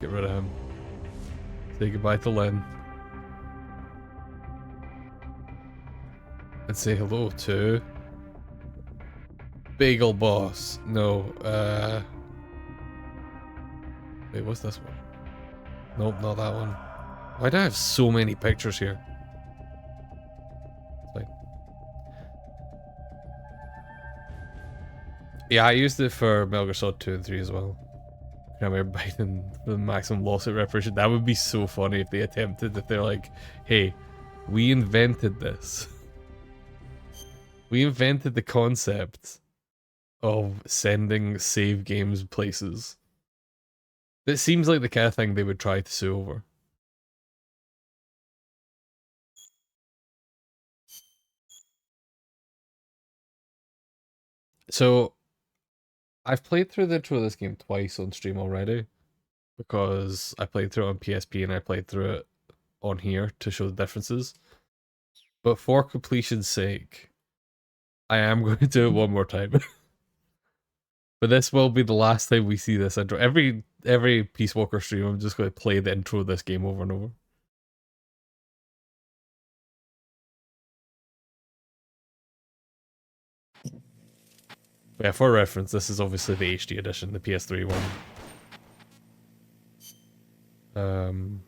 Get rid of him. Say goodbye to Lynn. And say hello to... Bagel Boss. No, wait, what's this one? Nope, not that one. Why do I have so many pictures here? It's fine. Yeah, I used it for Metal Gear Solid 2 and 3 as well. I remember biting the maximum lawsuit reparation. That would be so funny if they attempted, if they're like, hey, we invented this. We invented the concept of sending save games places. It seems like the kind of thing they would try to sue over. So, I've played through the intro of this game twice on stream already, because I played through it on PSP and I played through it on here to show the differences. But for completion's sake, I am going to do it one more time. But this will be the last time we see this intro. Every Peace Walker stream, I'm just going to play the intro of this game over and over. But yeah, for reference, this is obviously the HD edition, the PS3 one.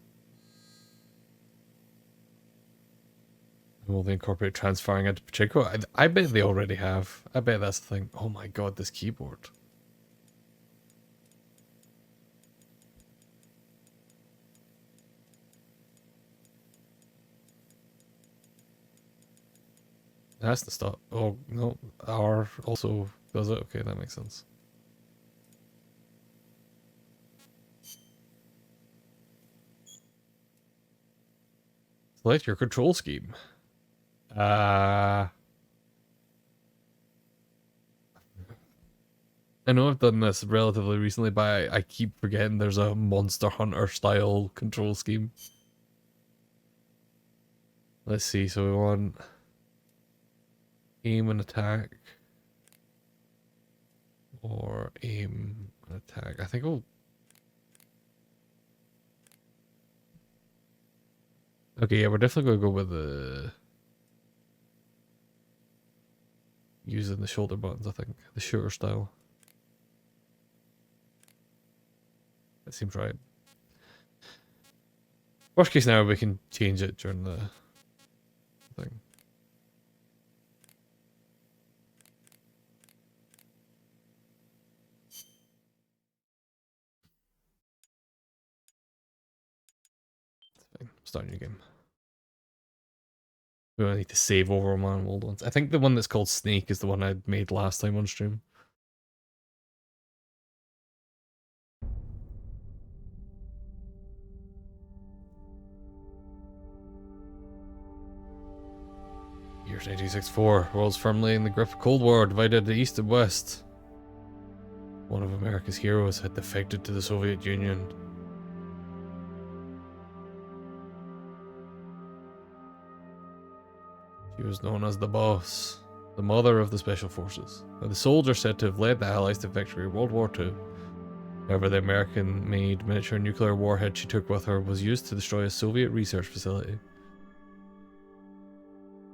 Will they incorporate transferring into Pacheco? I bet they already have. I bet that's the thing. Oh my god, this keyboard. It has to stop. Oh, no. R also does it. Okay, that makes sense. Select your control scheme. I know I've done this relatively recently, but I keep forgetting there's a Monster Hunter style control scheme. Let's see, so we want aim and attack. Or aim and attack. I think we'll... Okay, yeah, we're definitely going to go with the... using the shoulder buttons, I think. The shooter style. That seems right. Worst case now, we can change it during the thing. Start a new game. We don't need to save over on my old ones. I think the one that's called Snake is the one I made last time on stream. Years 1964. World's firmly in the grip of Cold War, divided the East and West. One of America's heroes had defected to the Soviet Union. She was known as the Boss, the mother of the Special Forces, and the soldier said to have led the Allies to victory in World War II. However, the American-made miniature nuclear warhead she took with her was used to destroy a Soviet research facility.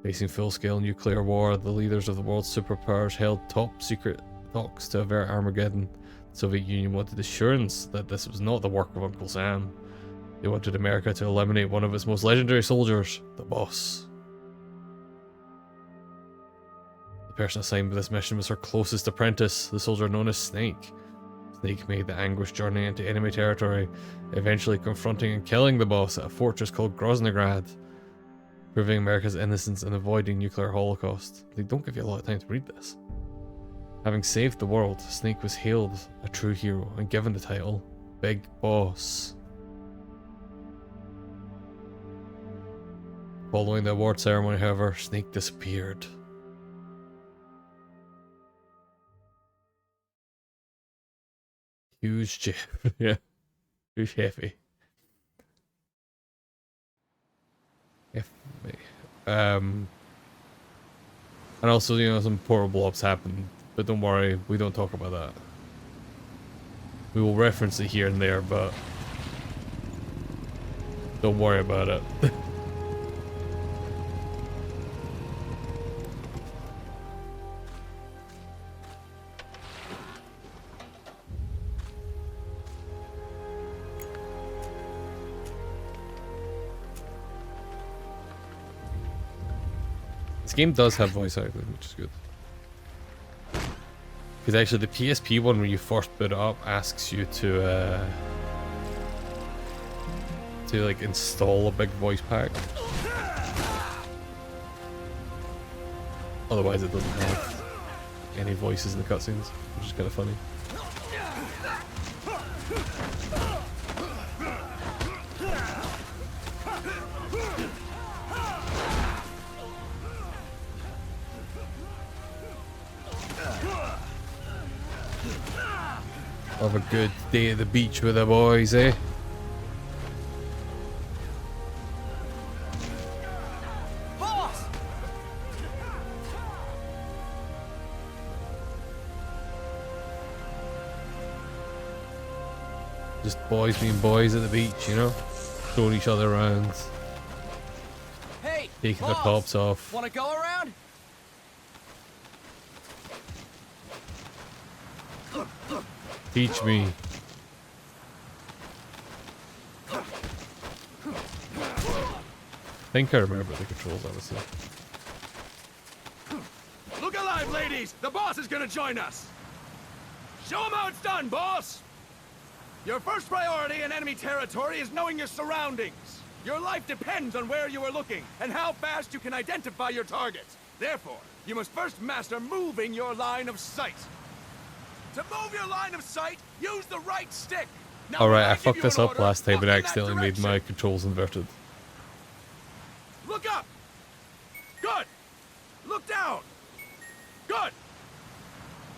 Facing full-scale nuclear war, the leaders of the world's superpowers held top-secret talks to avert Armageddon. The Soviet Union wanted assurance that this was not the work of Uncle Sam. They wanted America to eliminate one of its most legendary soldiers, the Boss. The person assigned with this mission was her closest apprentice, the soldier known as Snake. Snake made the anguished journey into enemy territory, eventually confronting and killing the Boss at a fortress called Groznygrad, proving America's innocence and avoiding nuclear holocaust. They don't give you a lot of time to read this. Having saved the world, Snake was hailed a true hero and given the title Big Boss. Following the award ceremony, however, Snake disappeared. Huge chip, yeah. Huge heavy. And also, you know, some portal blobs happened, but don't worry, we don't talk about that. We will reference it here and there, but Don't worry about it. This game does have voice acting, which is good. Because actually the PSP one, when you first boot it up, asks you to like install a big voice pack. Otherwise it doesn't have any voices in the cutscenes, which is kind of funny. Have a good day at the beach with the boys, eh? Boss! Just boys being boys at the beach, you know? Throwing each other around, Hey, taking their boss! tops off. Wanna go around? Teach me. I think I remember the controls, honestly. Look alive, ladies! The boss is gonna join us! Show him how it's done, boss! Your first priority in enemy territory is knowing your surroundings. Your life depends on where you are looking and how fast you can identify your targets. Therefore, you must first master moving your line of sight. To move your line of sight, use the right stick. Now, Alright, when I give fucked you this an up order, last time walk and in that accidentally made my direction. controls inverted. Look up! Good! Look down! Good!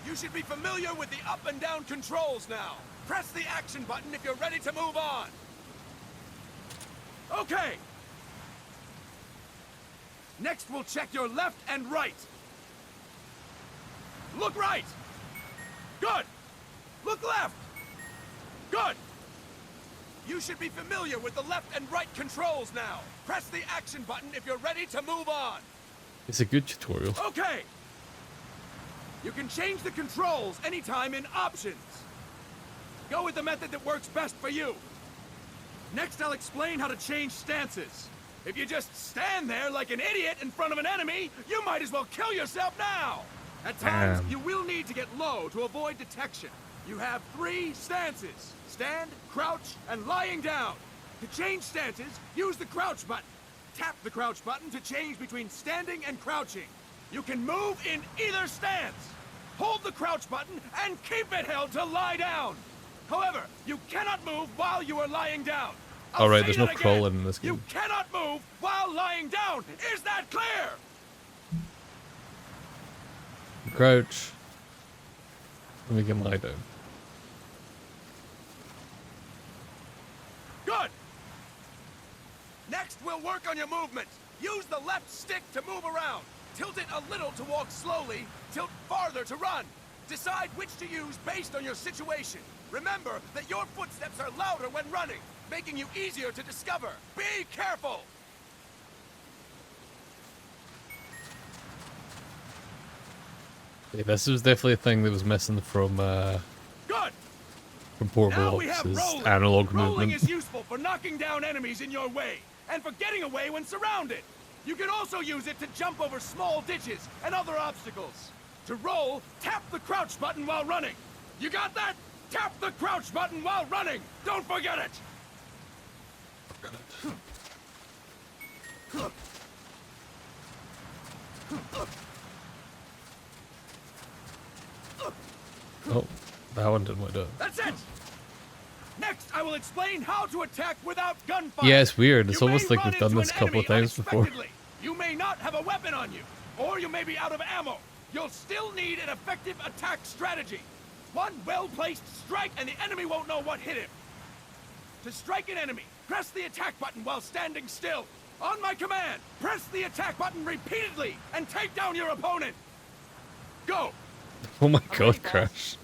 You should be familiar with the up and down controls now. Press the action button if you're ready to move on. Okay! Next, we'll check your left and right. Look right! Good! Look left! Good! You should be familiar with the left and right controls now. Press the action button if you're ready to move on. It's a good tutorial. Okay! You can change the controls anytime in options. Go with the method that works best for you. Next, I'll explain how to change stances. If you just stand there like an idiot in front of an enemy, you might as well kill yourself now! At times, you will need to get low to avoid detection. You have 3 stances: stand, crouch, and lying down. To change stances, use the crouch button. Tap the crouch button to change between standing and crouching. You can move in either stance. Hold the crouch button and keep it held to lie down. However, you cannot move while you are lying down. Alright, there's no crawling in this game. You cannot move while lying down. Is that clear? Crouch. Let me get lie down. Good! Next, we'll work on your movement. Use the left stick to move around. Tilt it a little to walk slowly. Tilt farther to run. Decide which to use based on your situation. Remember that your footsteps are louder when running, making you easier to discover. Be careful! Yeah, this was definitely a thing that was missing from Good! portable Now we have is rolling. analog Rolling movement. is useful for knocking down enemies in your way, and for getting away when surrounded. You can also use it to jump over small ditches and other obstacles. To roll, tap the crouch button while running. You got that? Tap the crouch button while running! Don't forget it! Oh, that one didn't want to do it. That's it! Next, I will explain how to attack without gunfire. Yeah, it's weird. It's You almost may like run we've done into this a an couple of enemy times before. unexpectedly. You may not have a weapon on you, or you may be out of ammo. You'll still need an effective attack strategy. One well-placed strike and the enemy won't know what hit him. To strike an enemy, press the attack button while standing still. On my command, press the attack button repeatedly and take down your opponent. Go! Oh my ready, god, boss. Crash.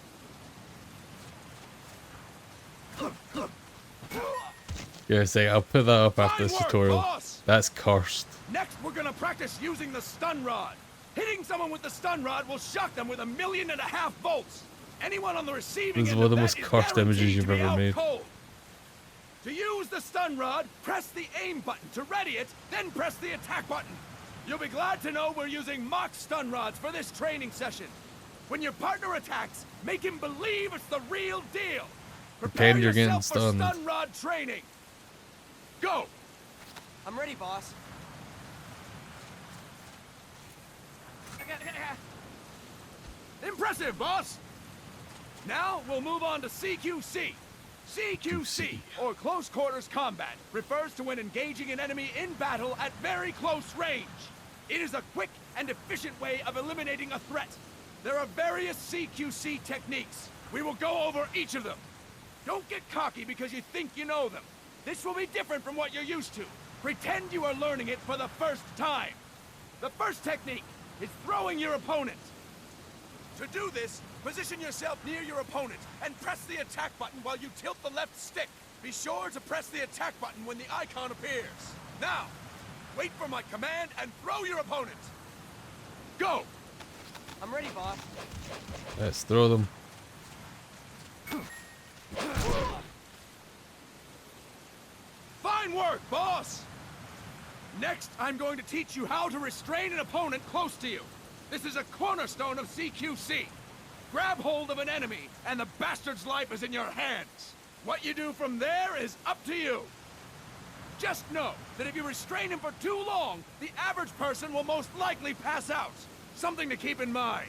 Yeah, say I'll put that up after Fine this work, tutorial. boss! That's cursed. Next, we're gonna practice using the stun rod. Hitting someone with the stun rod will shock them with 1.5 million volts. Anyone on the receiving This is end one of the that most is cursed images guaranteed you've to be ever out made. cold. To use the stun rod, press the aim button to ready it, then press the attack button. You'll be glad to know we're using mock stun rods for this training session. When your partner attacks, make him believe it's the real deal. Prepare Pretend you're getting yourself for stunned. stun rod training. Go! I'm ready, boss. Impressive, boss! Now we'll move on to CQC. CQC, or Close Quarters Combat, refers to when engaging an enemy in battle at very close range. It is a quick and efficient way of eliminating a threat. There are various CQC techniques. We will go over each of them. Don't get cocky because you think you know them. This will be different from what you're used to. Pretend you are learning it for the first time. The first technique is throwing your opponent. To do this, position yourself near your opponent and press the attack button while you tilt the left stick. Be sure to press the attack button when the icon appears. Now, wait for my command and throw your opponent. Go! I'm ready, boss. Let's throw them. Fine work, boss! Next, I'm going to teach you how to restrain an opponent close to you. This is a cornerstone of CQC. Grab hold of an enemy, and the bastard's life is in your hands. What you do from there is up to you. Just know that if you restrain him for too long, the average person will most likely pass out. Something to keep in mind.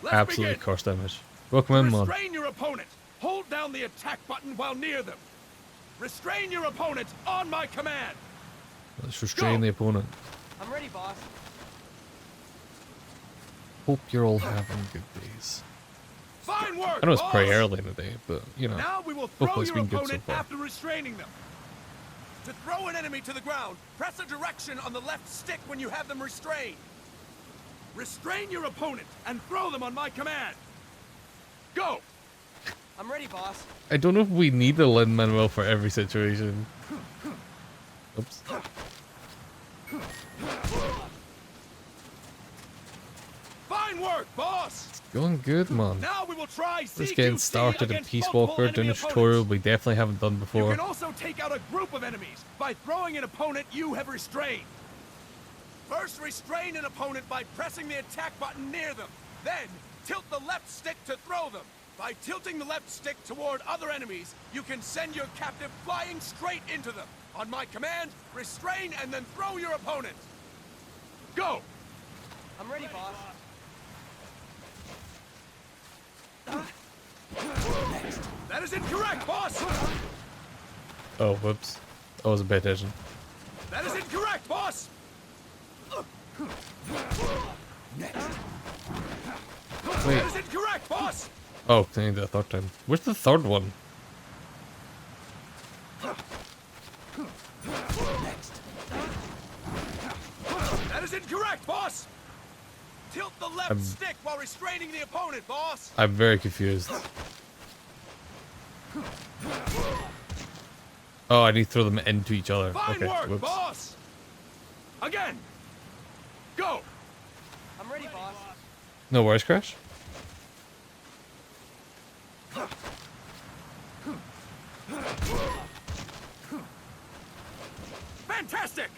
Let's Absolutely begin. cursed image. Welcome in, man. Restrain your opponent. Hold down the attack button while near them. Restrain your opponent on my command. Let's restrain Go. the opponent. I'm ready, boss. Hope you're all having good days. Fine work, I know it's boss. pretty early in the day, but you know. Now we will throw hopefully it's your been good so opponent far. after restraining them. To throw an enemy to the ground, press a direction on the left stick when you have them restrained. Restrain your opponent and throw them on my command. Go! I'm ready, boss. I don't know if we need a Lin-Manuel for every situation. Oops. Fine work, boss! It's going good, man. Now we will try Just CQC getting started in against Peace multiple Walker, doing enemy a tutorial opponents. we definitely haven't done You before. can also take out a group of enemies by throwing an opponent you have restrained. First, restrain an opponent by pressing the attack button near them. Then, tilt the left stick to throw them. By tilting the left stick toward other enemies, you can send your captive flying straight into them. On my command, restrain and then throw your opponent. Go! I'm ready, boss. That is incorrect, boss! Oh, whoops. I wasn't paying attention. That is incorrect, boss! Wait. That is incorrect, boss! Oh, I need that third time. Where's the third one? That is incorrect, boss! Tilt the left stick while restraining the opponent, boss! I'm very confused. Oh, I need to throw them into each other. Fine Okay, work, whoops. boss! Again! Go! I'm ready, boss. No worries, Crash. Fantastic!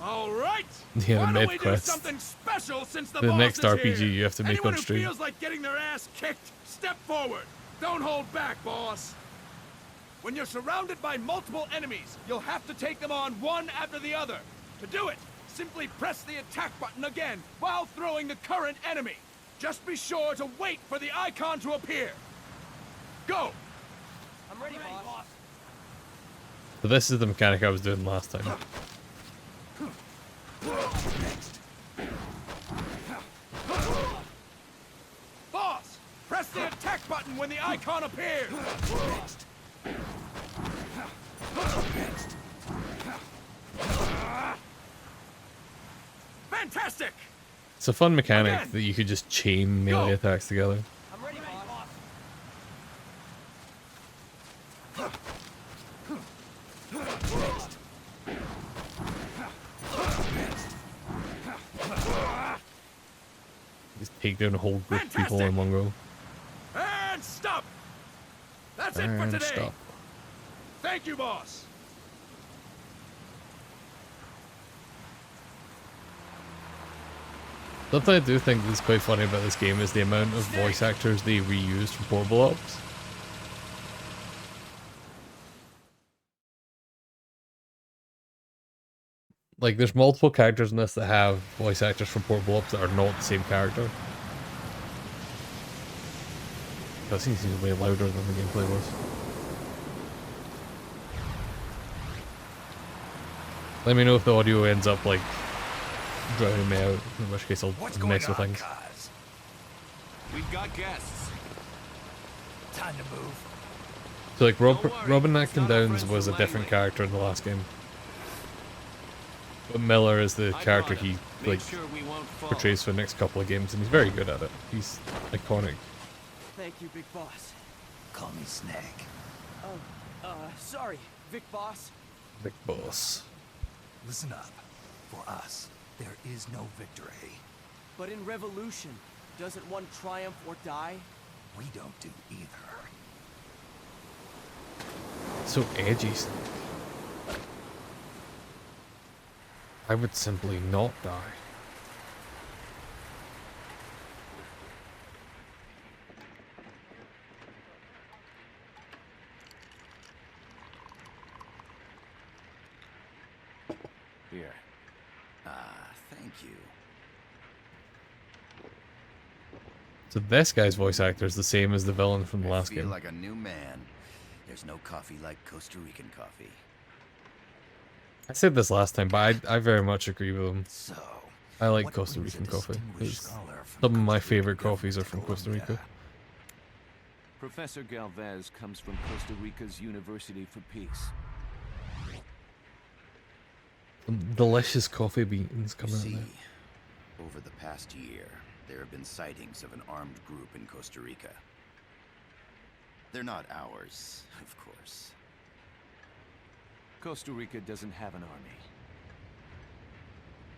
All right. Yeah, the Why don't med we do quest. something special since the The boss next is RPG here? you have to make Anyone on who stream. feels like getting their ass kicked, step forward. Don't hold back, boss. When you're surrounded by multiple enemies, you'll have to take them on one after the other. To do it, simply press the attack button again while throwing the current enemy. Just be sure to wait for the icon to appear. Go! I'm ready, boss. So this is the mechanic I was doing last time. Boss, press the attack button when the icon appears. Fantastic! It's a fun mechanic Again. that you could just chain melee Go. attacks together. I'm ready, boss. take down a whole group of people in one go. And stop! That's it for And today! stop. Thank you, boss! Something I do think is quite funny about this game is the amount of voice actors they reused from Portable Ops. Like, there's multiple characters in this that have voice actors from Portable Ops that are not the same character. That seems to be way louder than the gameplay was. Let me know if the audio ends up, like, driving me out, in which case I'll mess with things. We've got guests. Time to move. So, like, Robin Acton Downs was a different character in the last game. But Miller is the character he, like, portrays for the next couple of games, and he's very good at it. He's iconic. Thank you, Big Boss. Call me Snake. Sorry, Vic Boss. Big Boss. Listen up. For us, there is no victory. But in Revolution, doesn't one triumph or die? We don't do either. So edgy. I would simply not die. Here. Thank you. So this guy's voice actor is the same as the villain from the last I feel game. like a new man. There's no coffee like Costa Rican coffee. I said this last time, but I very much agree with him. So, I like what Costa brings a Rican coffee. distinguished It's- scholar from Some of my Costa favorite Rica coffees are to from Costa Colombia? Rica. Professor Galvez comes from Costa Rica's University for Peace. Some delicious coffee beans You coming out see, there. over the past year, there have been sightings of an armed group in Costa Rica. They're not ours, of course. Costa Rica doesn't have an army.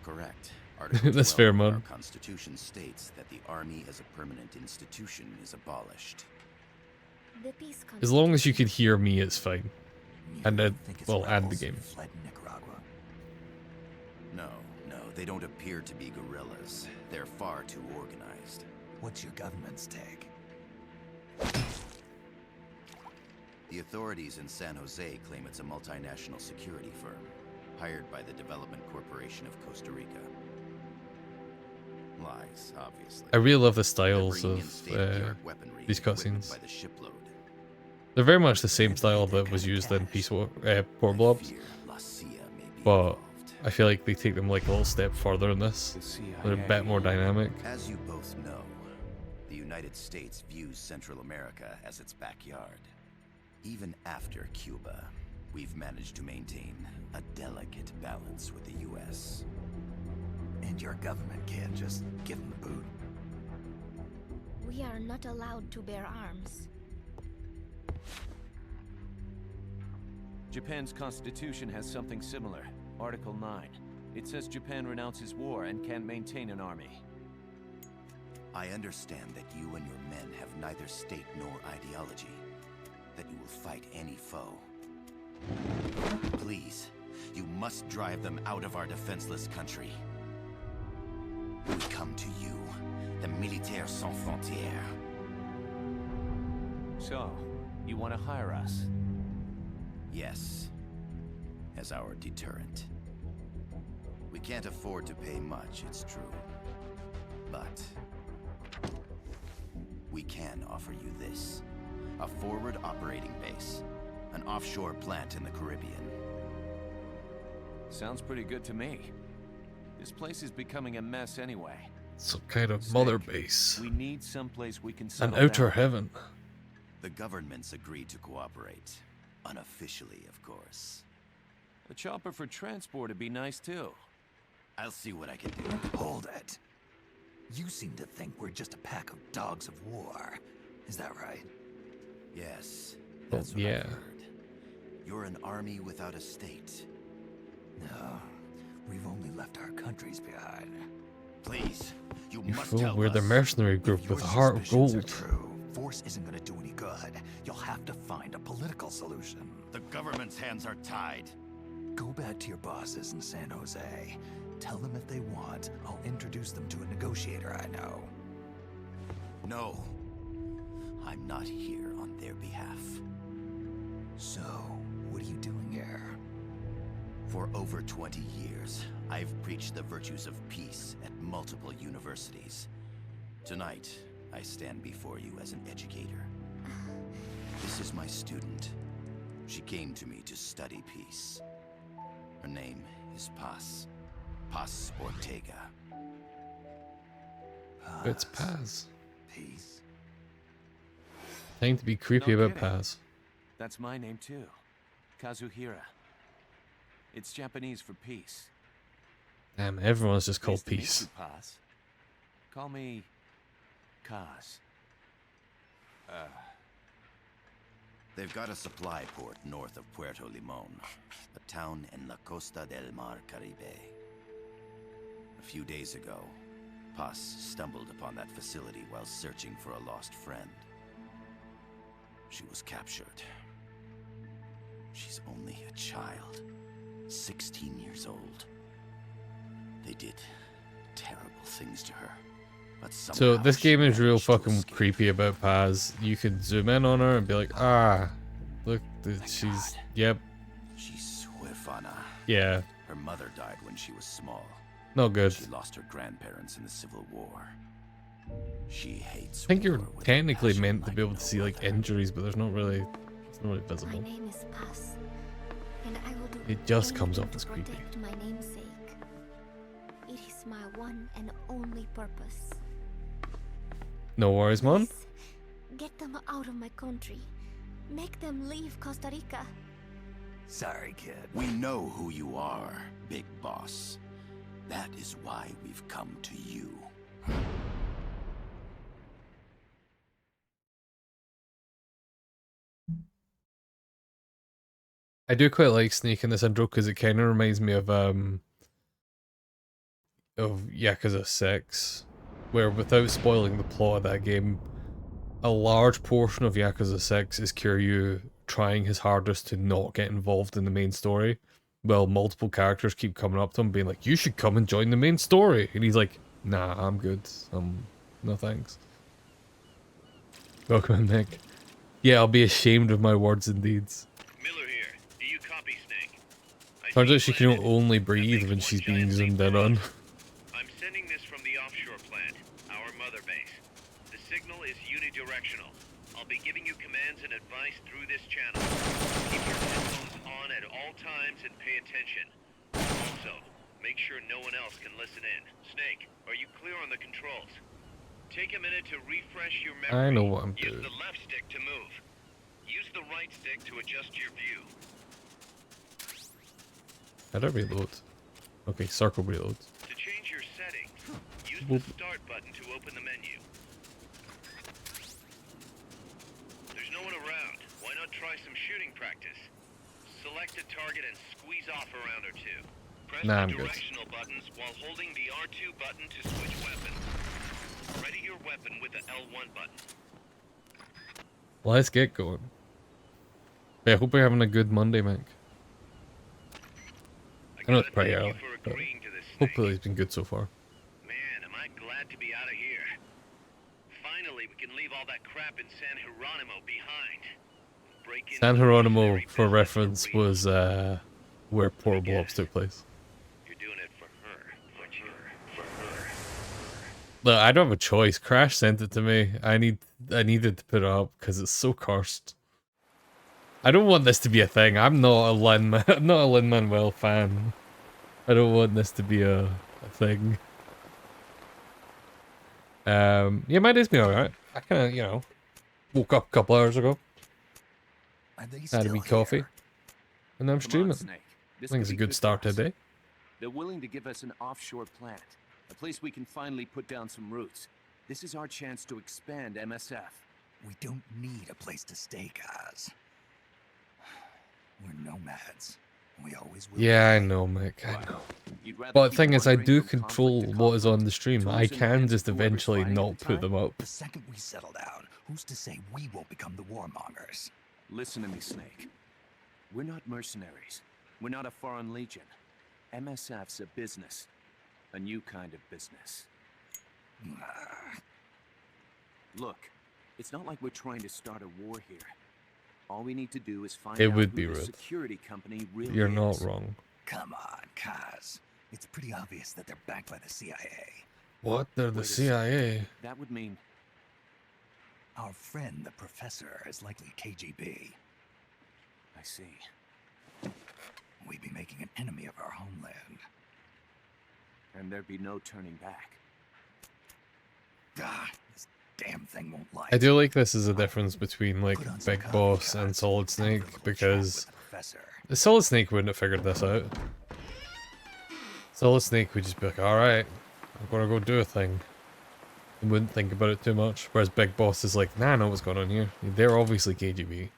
Correct. Article That's 12 fair, of our man. Constitution states that the army as a permanent institution is abolished. As long as you can hear me, it's fine. You And think it's well, and the rebels who game. fled Nicaragua? No, they don't appear to be guerrillas. They're far too organized. What's your government's take? The authorities in San Jose claim it's a multinational security firm, hired by the Development Corporation of Costa Rica. Lies, obviously. I really love the They're styles bringing in of state-of-the-art weaponry these and equipment cutscenes. by the shipload. They're very much the same style that was used in Portable Ops, Fear La CIA may be but involved. I feel like they take them like a little step further in this. The CIA. They're a bit more dynamic. As you both know, the United States views Central America as its backyard. Even after Cuba, we've managed to maintain a delicate balance with the U.S. And your government can't just give them the boot. We are not allowed to bear arms. Japan's constitution has something similar. Article 9. It says Japan renounces war and can't maintain an army. I understand that you and your men have neither state nor ideology. That you will fight any foe. Please, you must drive them out of our defenseless country. We come to you, the Militaires Sans Frontières. So, you want to hire us? Yes, as our deterrent. We can't afford to pay much, it's true. But we can offer you this. A forward operating base. An offshore plant in the Caribbean. Sounds pretty good to me. This place is becoming a mess anyway. Some kind of Snake, mother base. We need someplace we can An settle outer down. heaven. The governments agreed to cooperate. Unofficially, of course. A chopper for transport would be nice too. I'll see what I can do. Hold it. You seem to think we're just a pack of dogs of war. Is that right? Yes. Well, That's what yeah. I've heard. You're an army without a state. No. We've only left our countries behind. Please, you You must fool, tell we're us. the mercenary group If with a your heart of suspicions are gold. true, force isn't going to do any good. You'll have to find a political solution. The government's hands are tied. Go back to your bosses in San Jose. Tell them if they want, I'll introduce them to a negotiator I know. No. I'm not here on their behalf. So, what are you doing here? For over 20 years, I've preached the virtues of peace at multiple universities. Tonight, I stand before you as an educator. This is my student. She came to me to study peace. Her name is Paz. Paz Ortega. It's Paz. Peace. Time to be creepy No about kidding. Paz. That's my name too. Kazuhira. It's Japanese for peace. Damn, everyone's just called Nice to meet Peace. you, Paz. Call me Kaz. They've got a supply port north of Puerto Limon, a town in la Costa del Mar Caribe. A few days ago, Paz stumbled upon that facility while searching for a lost friend. She was captured. She's only a child, 16 years old. They did terrible things to her. But So somehow this she game is real managed to fucking escape. creepy about Paz. You can zoom in on her and be like, ah, look, Thank she's, God. yep, She's huérfana. yeah, Her mother died when she was small. not good. She lost her grandparents in the Civil War. She hates. I think you're war with a technically passion meant to like be able to no see like other. injuries, but there's not really, it's not really My visible. name is Paz, and I will do It just comes anything off as to creepy. protect my namesake. It is my one and only purpose. No worries, man. Please, get them out of my country. Make them leave Costa Rica. Sorry, kid. We know who you are, Big Boss. That is why we've come to you. I do quite like Snake in this intro because it kind of reminds me of Yakuza 6, where without spoiling the plot of that game, a large portion of Yakuza 6 is Kiryu trying his hardest to not get involved in the main story, while multiple characters keep coming up to him being like, you should come and join the main story, and he's like, nah, I'm good, no thanks. Welcome in, Nick. Yeah, I'll be ashamed of my words and deeds. Miller here. Do you copy, Snake? I Turns see out she can planet. only That breathe makes when one she's giant being leap zoomed in for on. us. I'm sending this from the offshore plant, our mother base. The signal is unidirectional. I'll be giving you commands and advice through this channel. Keep your headphones on at all times and pay attention. Also, make sure no one else can listen in. Snake, are you clear on the controls? Take a minute to refresh your memory. I know what I'm Use doing. the left stick to move. Use the right stick to adjust your view. How do I reload? Okay, circle reload. To change your settings, use Boop. the start button to open the menu. There's no one around. Why not try some shooting practice? Select a target and squeeze off a round or two. Press Nah, I'm the good. directional buttons while holding the R2 button to switch weapons. Ready your weapon with the L1 button. Let's get going. Yeah, I hope you're having a good Monday, Mac. I know it's gotta pretty thank you early, for but agreeing to this, Snake. hopefully it's been good so far. Man, am I glad to be out of here. Finally, we can leave all that crap in San Geronimo behind. Break into San the Geronimo, mercenary for business reference, real. was where Portable guess. Ops took place. You're doing it for her, aren't you? For her. Look, I don't have a choice. Crash sent it to me. I needed to put it up because it's so cursed. I don't want this to be a thing. I'm not a Lin-Manuel fan. I don't want this to be a thing. Yeah, my day's been alright. I kind of, woke up a couple hours ago, Are they had a still wee coffee, here? and I'm Come on, streaming. Snake. I This think could it's a be good for start to us. the day. They're willing to give us an offshore planet, a place we can finally put down some roots. This is our chance to expand MSF. We don't need a place to stay, guys. We're nomads. We always will. Yeah, I know, Mick. I know. You'd rather But the keep thing is, I wandering do from control conflict to what is on conflict, the stream. tools I in the can hands just of whoever's eventually fighting at not the put them time? up. The second we settle down, who's to say we won't become the warmongers? Listen to me, Snake. We're not mercenaries. We're not a foreign legion. MSF's a business. A new kind of business. Look, it's not like we're trying to start a war here. All we need to do is find It out would who be the Ruth. security company really You're is. not wrong. Come on, Kaz. It's pretty obvious that they're backed by the CIA. What? They're the Wait a second. CIA. That would mean Our friend, the professor, is likely KGB. I see. We'd be making an enemy of our homeland. And there'd be no turning back. Ah, this damn thing won't lie. I do like this as a difference between like Put on some Big coffee, Boss Kaz, and Solid and Snake, have a little chat because with the professor. the Solid Snake wouldn't have figured this out. Solid Snake would just be like, alright, I'm gonna go do a thing. And wouldn't think about it too much. Whereas Big Boss is like, nah, I know what's going on here. They're obviously KGB.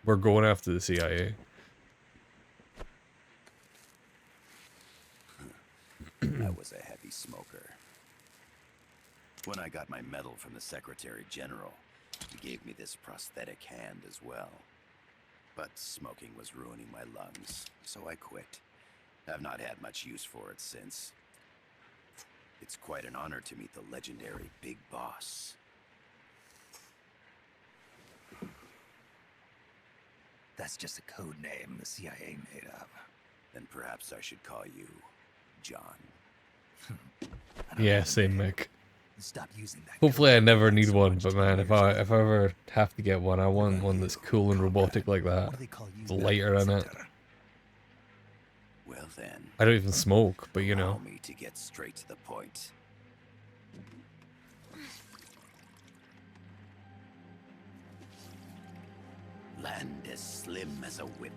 We're going after the CIA. I was a heavy smoker. When I got my medal from the Secretary General, he gave me this prosthetic hand as well. But smoking was ruining my lungs, so I quit. I've not had much use for it since. It's quite an honor to meet the legendary Big Boss. That's just a code name the CIA made up. Then perhaps I should call you John. I don't Yeah, know, same man. Mick. Stop using that. Hopefully I code never name need so one, much but to man, call if yourself. I ever have to get one, I want one that's cool and robotic like that. What do they call you With back lighter at in it. Center? Well then, I don't even smoke, but you know. allow me to get straight to the point. Land as slim as a whip,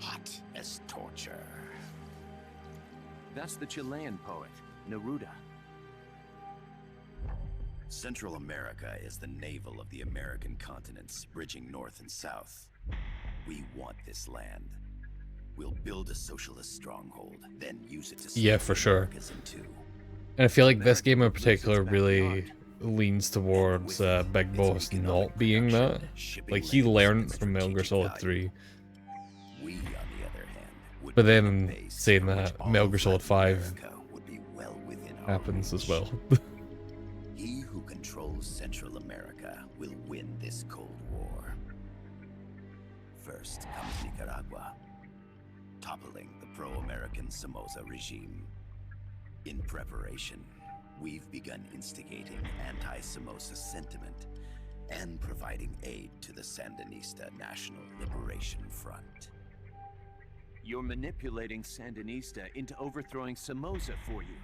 hot as torture. that's the Chilean poet, Neruda. Central America is the navel of the American continents, bridging north and south. We want this land. We'll build a socialist stronghold, then use it to Yeah, split for the sure. Americas in two. And I feel like this game in America lives its particular really backyard. leans towards Big Its Boss economic not being that. production, shipping Like, he lanes, learned and from Metal Gear strategic Solid value. 3, We, on the other hand, would but build a then base saying from which that, all Metal of Gear Solid Latin 5 America would be well within our happens as reach. well. He who controls Central America will win this Cold War. First comes Nicaragua, toppling the pro-American Somoza regime. In preparation, we've begun instigating anti-Somoza sentiment and providing aid to the Sandinista National Liberation Front. You're manipulating Sandinista into overthrowing Somoza for you.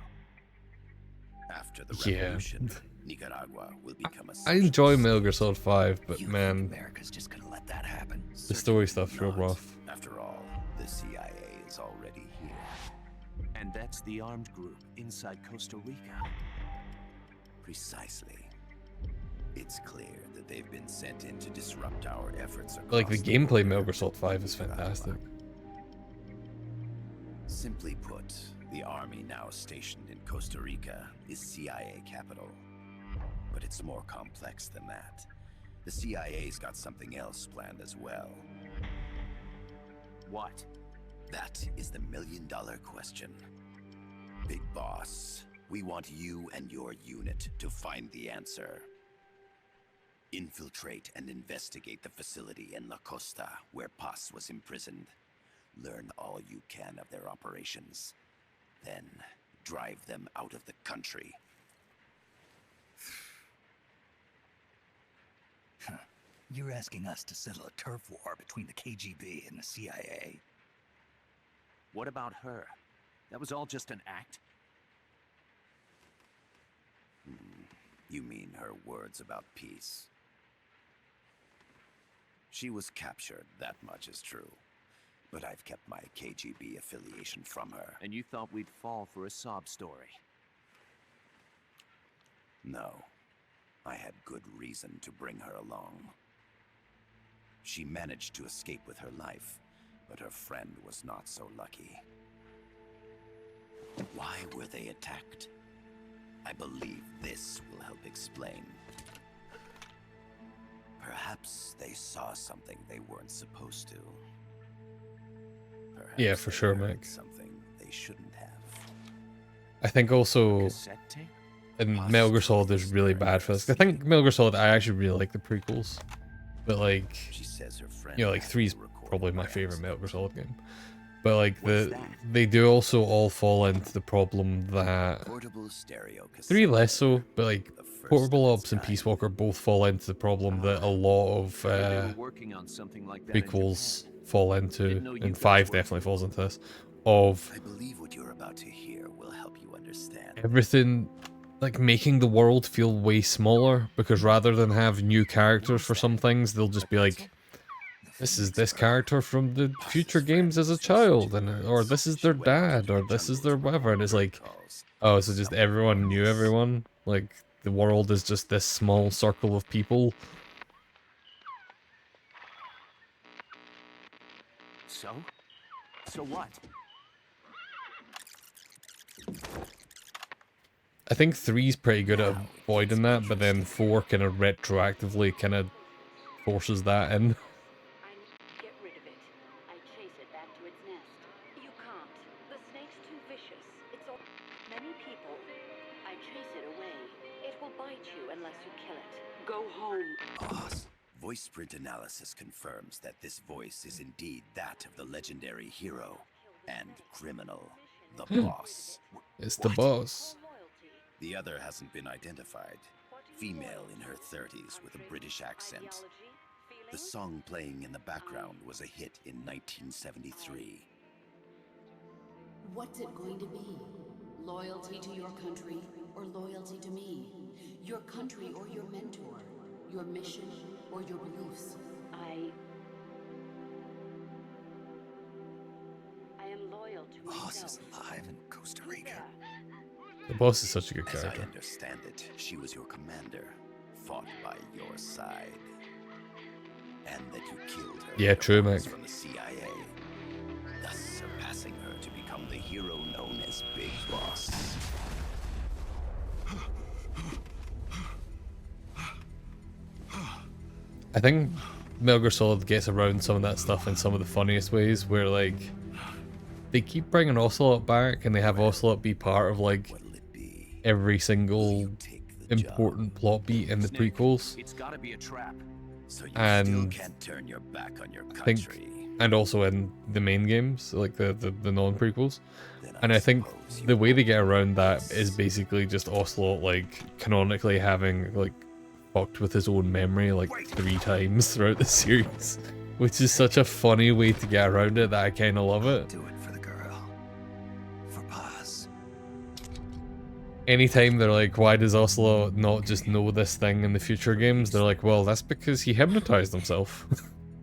After the Yeah. revolution, Nicaragua will become a I enjoy socialist Metal Gear state. Solid 5, but You think man, America's just gonna let that happen? the story stuff's real Not. rough. After all, the CIA is already here. And that's the armed group inside Costa Rica. Precisely. It's clear that they've been sent in to disrupt our efforts across Like, the the gameplay border Metal Gear Solid 5 is with Nicaragua. fantastic. Simply put, the army now stationed in Costa Rica is CIA capital. But it's more complex than that. The CIA's got something else planned as well. What? That is the million-dollar question. Big Boss, we want you and your unit to find the answer. Infiltrate and investigate the facility in La Costa, where Paz was imprisoned. Learn all you can of their operations. Then, drive them out of the country. You're asking us to settle a turf war between the KGB and the CIA? What about her? That was all just an act? You mean her words about peace? She was captured, that much is true. But I've kept my KGB affiliation from her. And you thought we'd fall for a sob story? No. I had good reason to bring her along. She managed to escape with her life, But her friend was not so lucky. Why were they attacked? I believe this will help explain. Perhaps they saw something they weren't supposed to. Perhaps Yeah, for sure, heard Mick. something they shouldn't have. I think also Cassette tape? in Metal Gear Solid is really bad for this. I think Metal Gear Solid, I actually really like the prequels. But like, She says her friend you know, like had 3's to record probably my by favorite Metal accident. Gear Solid game. But like What's that? they do also all fall into the problem that Portable stereo 3 cassette less so, player, but like the first of Portable its Ops and kind. Peace Walker both fall into the problem that a lot of Heard they were working on something like that in prequels Japan. fall into, Didn't know you and guys 5 were- definitely falls into this, of I believe what you're about to hear will help you understand. everything, like making the world feel way smaller, because rather than have new characters for some things, they'll just be like, this is this character from the future games as a child, and or this is their dad, or this is their whatever, and it's like, oh, so just everyone knew everyone? Like, the world is just this small circle of people? So? So what? I think 3's pretty good at avoiding that, but then 4 kind of retroactively kind of forces that in. I need to get rid of it. I chase it back to its nest. You can't. The snake's too vicious. It's all many people. I chase it away. It will bite you unless you kill it. Go home. Boss. Voice print analysis confirms that this voice is indeed that of the legendary hero and criminal, the boss. It's the boss. The other hasn't been identified. Female in her 30s with a British accent. The song playing in the background was a hit in 1973. What's it going to be? Loyalty to your country or loyalty to me? Your country or your mentor? Your mission or your beliefs? I am loyal to Boss myself. is alive in Costa Rica. The boss is such a good As I character. understand it, she was your commander, fought by your side. And that you killed her. Yeah, with true, orders mate. From the CIA, thus surpassing her to become the hero known as Big Boss. I think Metal Gear Solid gets around some of that stuff in some of the funniest ways, where like they keep bringing Ocelot back, and they have Ocelot be part of like What'll it be? every single Take the important plot beat in the Snake, prequels, It's gotta be a trap. So you and still can't turn your back on your I think, country. and also in the main games, like the non-prequels. Then And I think suppose you the way they won't get around that boss. is basically just Ocelot like canonically having like fucked with his own memory like 3 times throughout the series, which is such a funny way to get around it that I kind of love it. Do it for the girl. For Paz. Anytime they're like, why does Ocelot not just know this thing in the future games? They're like, well, that's because he hypnotized himself.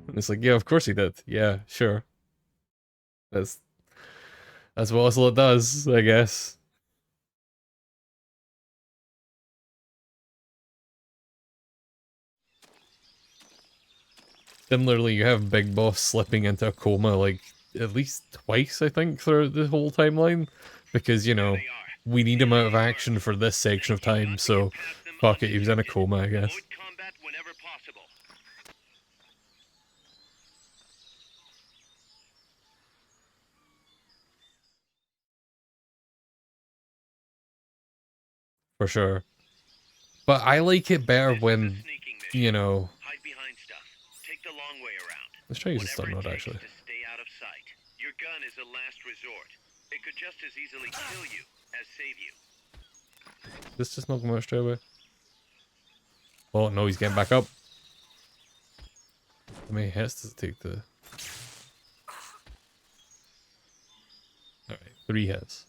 And it's like, yeah, of course he did. Yeah, sure. That's what Ocelot does, I guess. Similarly, you have Big Boss slipping into a coma like at least twice, I think, throughout the whole timeline. Because, you know, we need him out of action for this section of time, so fuck it, he was in a coma, I guess. Avoid combat whenever possible. For sure. But I like it better This is a when, sneaking mission. you know... Hide behind stuff. Take the long way around. Let's try to use a stun Whatever rod, it takes actually. to stay out of sight. Your gun is a last resort. It could just as easily kill you as save you. This just knock him out straight away. Oh, no, he's getting back up. How many hits does it take to... Alright, 3 hits.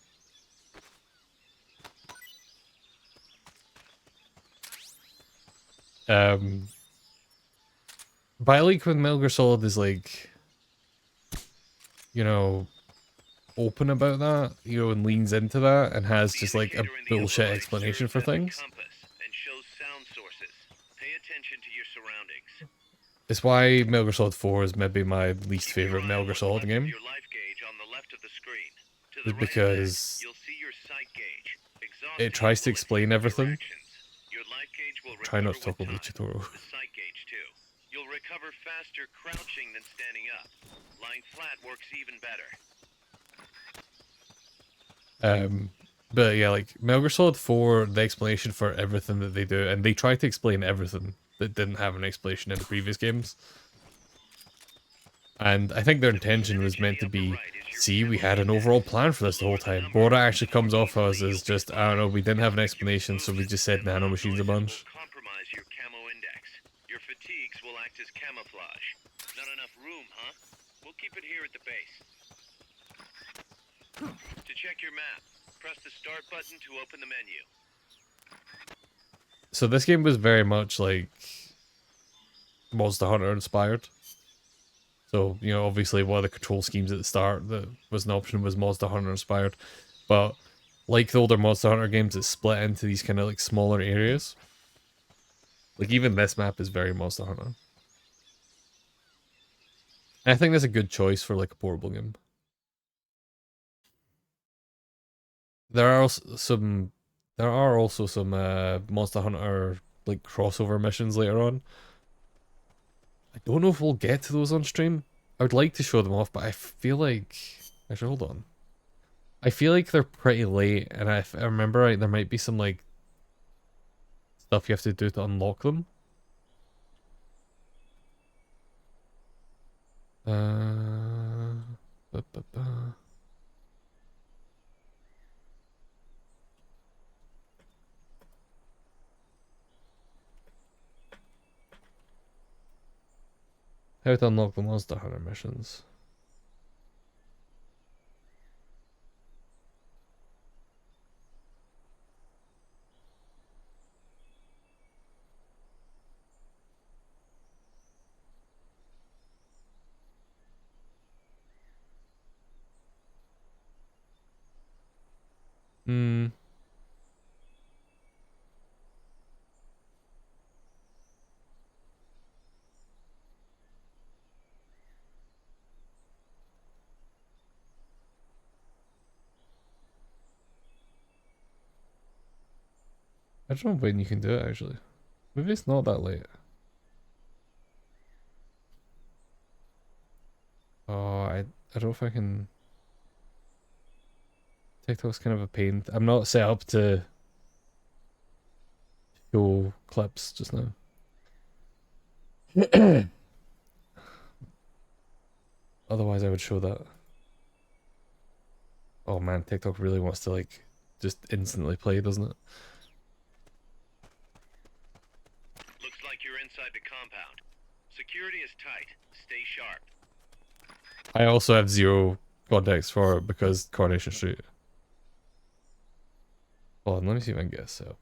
But I like when Metal Gear Solid is like, you know, open about that, you know, and leans into that and has just like a bullshit explanation for things. Compass and shows sound sources. Pay attention to your surroundings. It's why Metal Gear Solid 4 is maybe my least favorite Metal Gear Solid game. Your life gauge on the left of the screen. To Is the right of that, because you'll see your sight gauge. it tries to explain everything. Your life gauge will Try not to recover talk over the with time. tutorial. The sight gauge too. You'll recover faster crouching than standing up. Lying flat works even better. But yeah, like Metal Gear Solid 4, the explanation for everything that they do, and they try to explain everything that didn't have an explanation in the previous games. And I think their intention was meant to be, see, we had an overall plan for this the whole time. But what it actually comes off as is just, I don't know, we didn't have an explanation, so we just said nanomachines a bunch. Compromise your camo index. Your fatigues will act as camouflage. Not enough room, huh? We'll keep it here at the base. To check your map, press the start button to open the menu. So this game was very much like Monster Hunter inspired. So, you know, obviously one of the control schemes at the start that was an option was Monster Hunter inspired. But like the older Monster Hunter games, it's split into these kind of like smaller areas. Like even this map is very Monster Hunter. And I think that's a good choice for like a portable game. There are also some Monster Hunter like crossover missions later on. I don't know if we'll get to those on stream. I would like to show them off, but I feel like... Actually, hold on. I feel like they're pretty late, and if I remember right, there might be some, like, stuff you have to do to unlock them. Ba, ba, ba. How to unlock the Monster Hunter missions. Hmm. I don't know when you can do it, actually. Maybe it's not that late. Oh, I don't know if I can... TikTok's kind of a pain. I'm not set up to show clips just now. Otherwise, I would show that. Oh man, TikTok really wants to like just instantly play, doesn't it? Looks like you're inside the compound. Security is tight. Stay sharp. I also have zero context for it because Coronation Street. Hold on, let me see if I can guess so.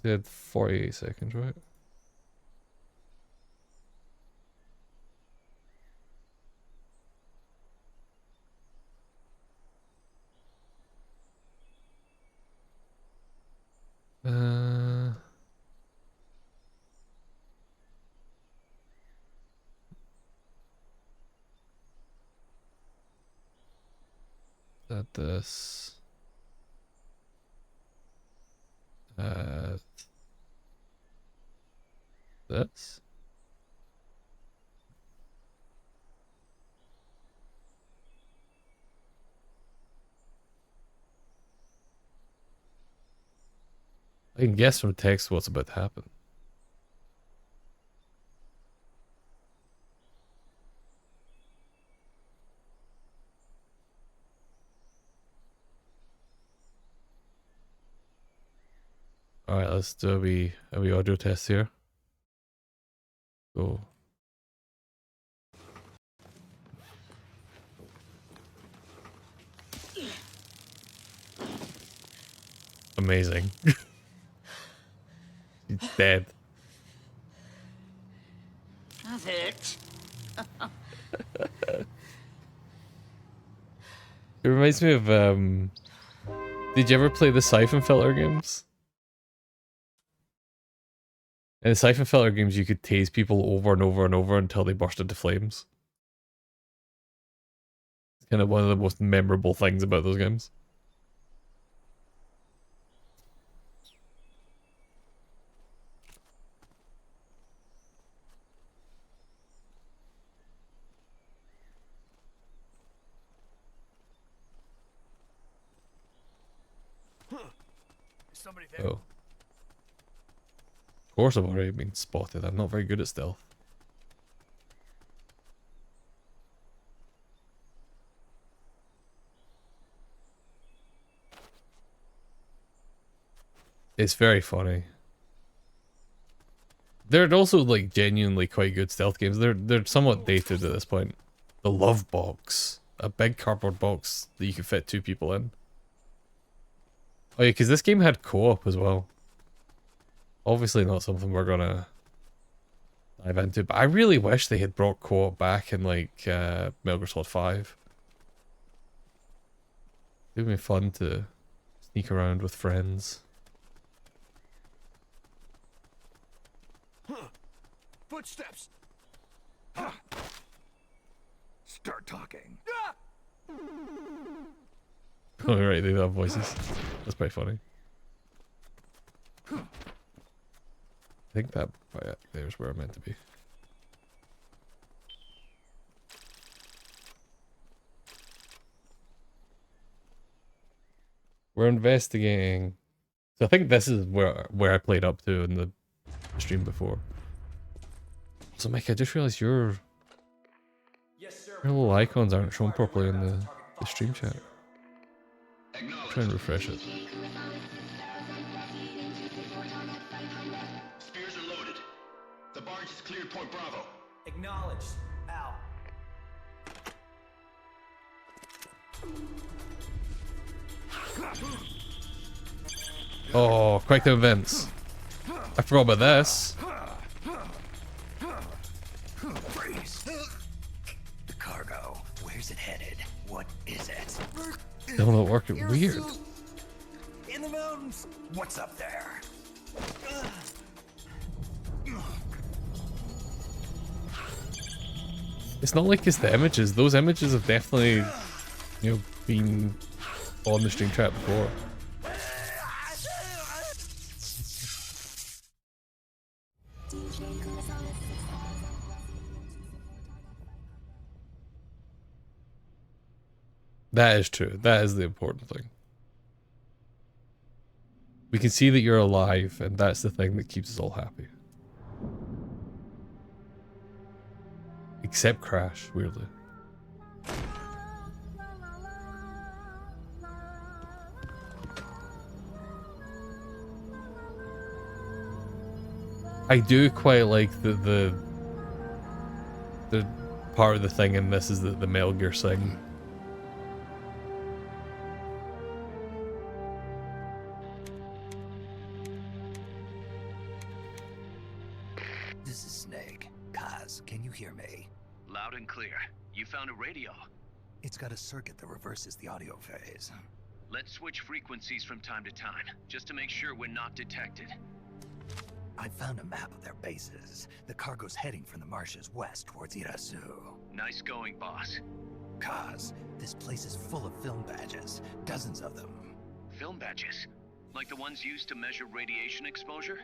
They had 48 seconds, right? That this. This. I can guess from text what's about to happen. Alright, let's do a wee audio test here. Go. Amazing. He's dead. That's it. It reminds me of Did you ever play the Siphon Filter games? In the Siphon Filter games, you could tase people over and over and over until they burst into flames. It's kind of one of the most memorable things about those games. Somebody there. Oh. Of course I've already been spotted. I'm not very good at stealth. It's very funny. They're also like genuinely quite good stealth games. They're somewhat dated at this point. The Love Box. A big cardboard box that you could fit 2 people in. Oh yeah, because this game had co-op as well. Obviously not something we're gonna dive into, but I really wish they had brought co-op back in like Metal Gear Solid 5. It would be fun to sneak around with friends. Footsteps. Start talking. Oh right, they have voices. That's pretty funny. I think that there's where I'm meant to be. We're investigating. So I think this is where I played up to in the stream before. So Mike, I just realized your little icons aren't shown properly in the stream chat. Try and refresh it. Spears are loaded. The barge is cleared Point Bravo. Acknowledged. Out. Oh, quick to events. I forgot about this. Freeze. The cargo. Where's it headed? What is it? Still not working. Weird. In the mountains. What's up there? It's not like it's the images. Those images have definitely, you know, been on the stream chat before. That is true. That is the important thing. We can see that you're alive, and that's the thing that keeps us all happy. Except Crash, weirdly. I do quite like the part of the thing in this is that the Metal Gear sing. This is Snake. Kaz, can you hear me? Loud and clear. You found a radio. It's got a circuit that reverses the audio phase. Let's switch frequencies from time to time, just to make sure we're not detected. I found a map of their bases. The cargo's heading from the marshes west towards Irasu. Nice going, boss. Kaz, this place is full of film badges. Dozens of them. Film badges? Like the ones used to measure radiation exposure?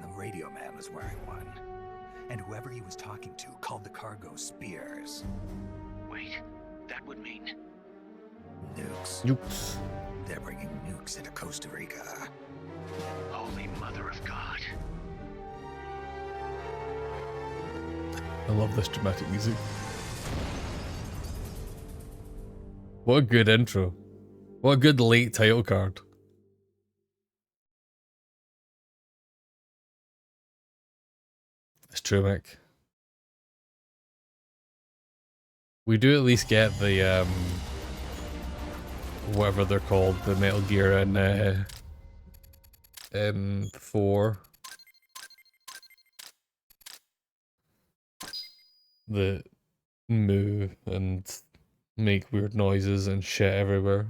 The radio man was wearing one. And whoever he was talking to called the cargo Spears. Wait, that would mean... Nukes. Nukes. They're bringing nukes into Costa Rica. Holy Mother of God. I love this dramatic music. What a good intro. What a good late title card. It's true, Mick. We do at least get the whatever they're called, the Metal Gear in 4. The move and make weird noises and shit everywhere.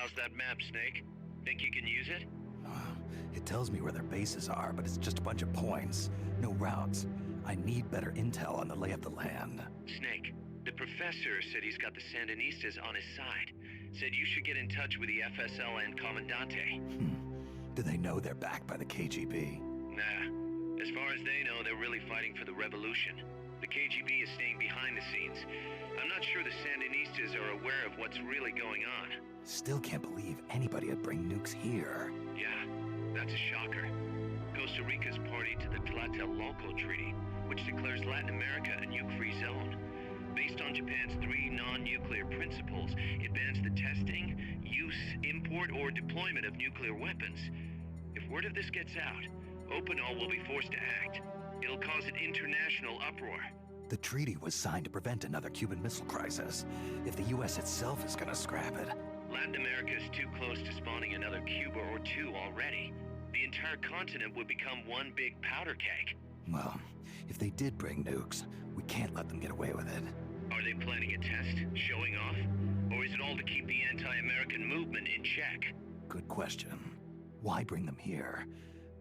How's that map, Snake? Think you can use it? It tells me where their bases are, but it's just a bunch of points. No routes. I need better intel on the lay of the land. Snake, the professor said he's got the Sandinistas on his side. Said you should get in touch with the FSL and Commandante. Do they know they're backed by the KGB? Nah. As far as they know, they're really fighting for the revolution. The KGB is staying behind the scenes. I'm not sure the Sandinistas are aware of what's really going on. Still can't believe anybody would bring nukes here. Yeah, that's a shocker. Costa Rica's party to the Tlatelolco Treaty, which declares Latin America a nuke-free zone. Based on Japan's 3 non-nuclear principles, it bans the testing, use, import, or deployment of nuclear weapons. If word of this gets out, Opinol will be forced to act. It'll cause an international uproar. The treaty was signed to prevent another Cuban Missile Crisis. If the U.S. itself is gonna scrap it... Latin America is too close to spawning another Cuba or two already. The entire continent would become one big powder keg. Well, if they did bring nukes, we can't let them get away with it. Are they planning a test, showing off? Or is it all to keep the anti-American movement in check? Good question. Why bring them here?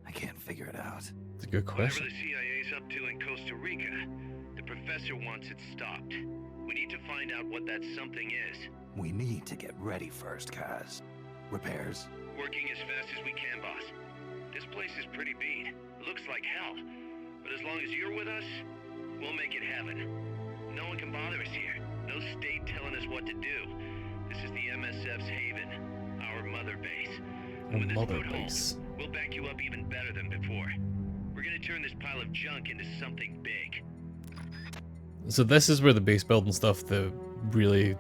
I can't figure it out. It's a good question. Whatever the CIA's up to in Costa Rica, the professor wants it stopped. We need to find out what that something is. We need to get ready first, Kaz. Repairs? Working as fast as we can, boss. This place is pretty beat. Looks like hell. But as long as you're with us, we'll make it heaven. No one can bother us here. No state telling us what to do. This is the MSF's haven, our mother base. And with this foothold, we'll back you up even better than before. We're gonna turn this pile of junk into something big. So this is where the base building stuff that really...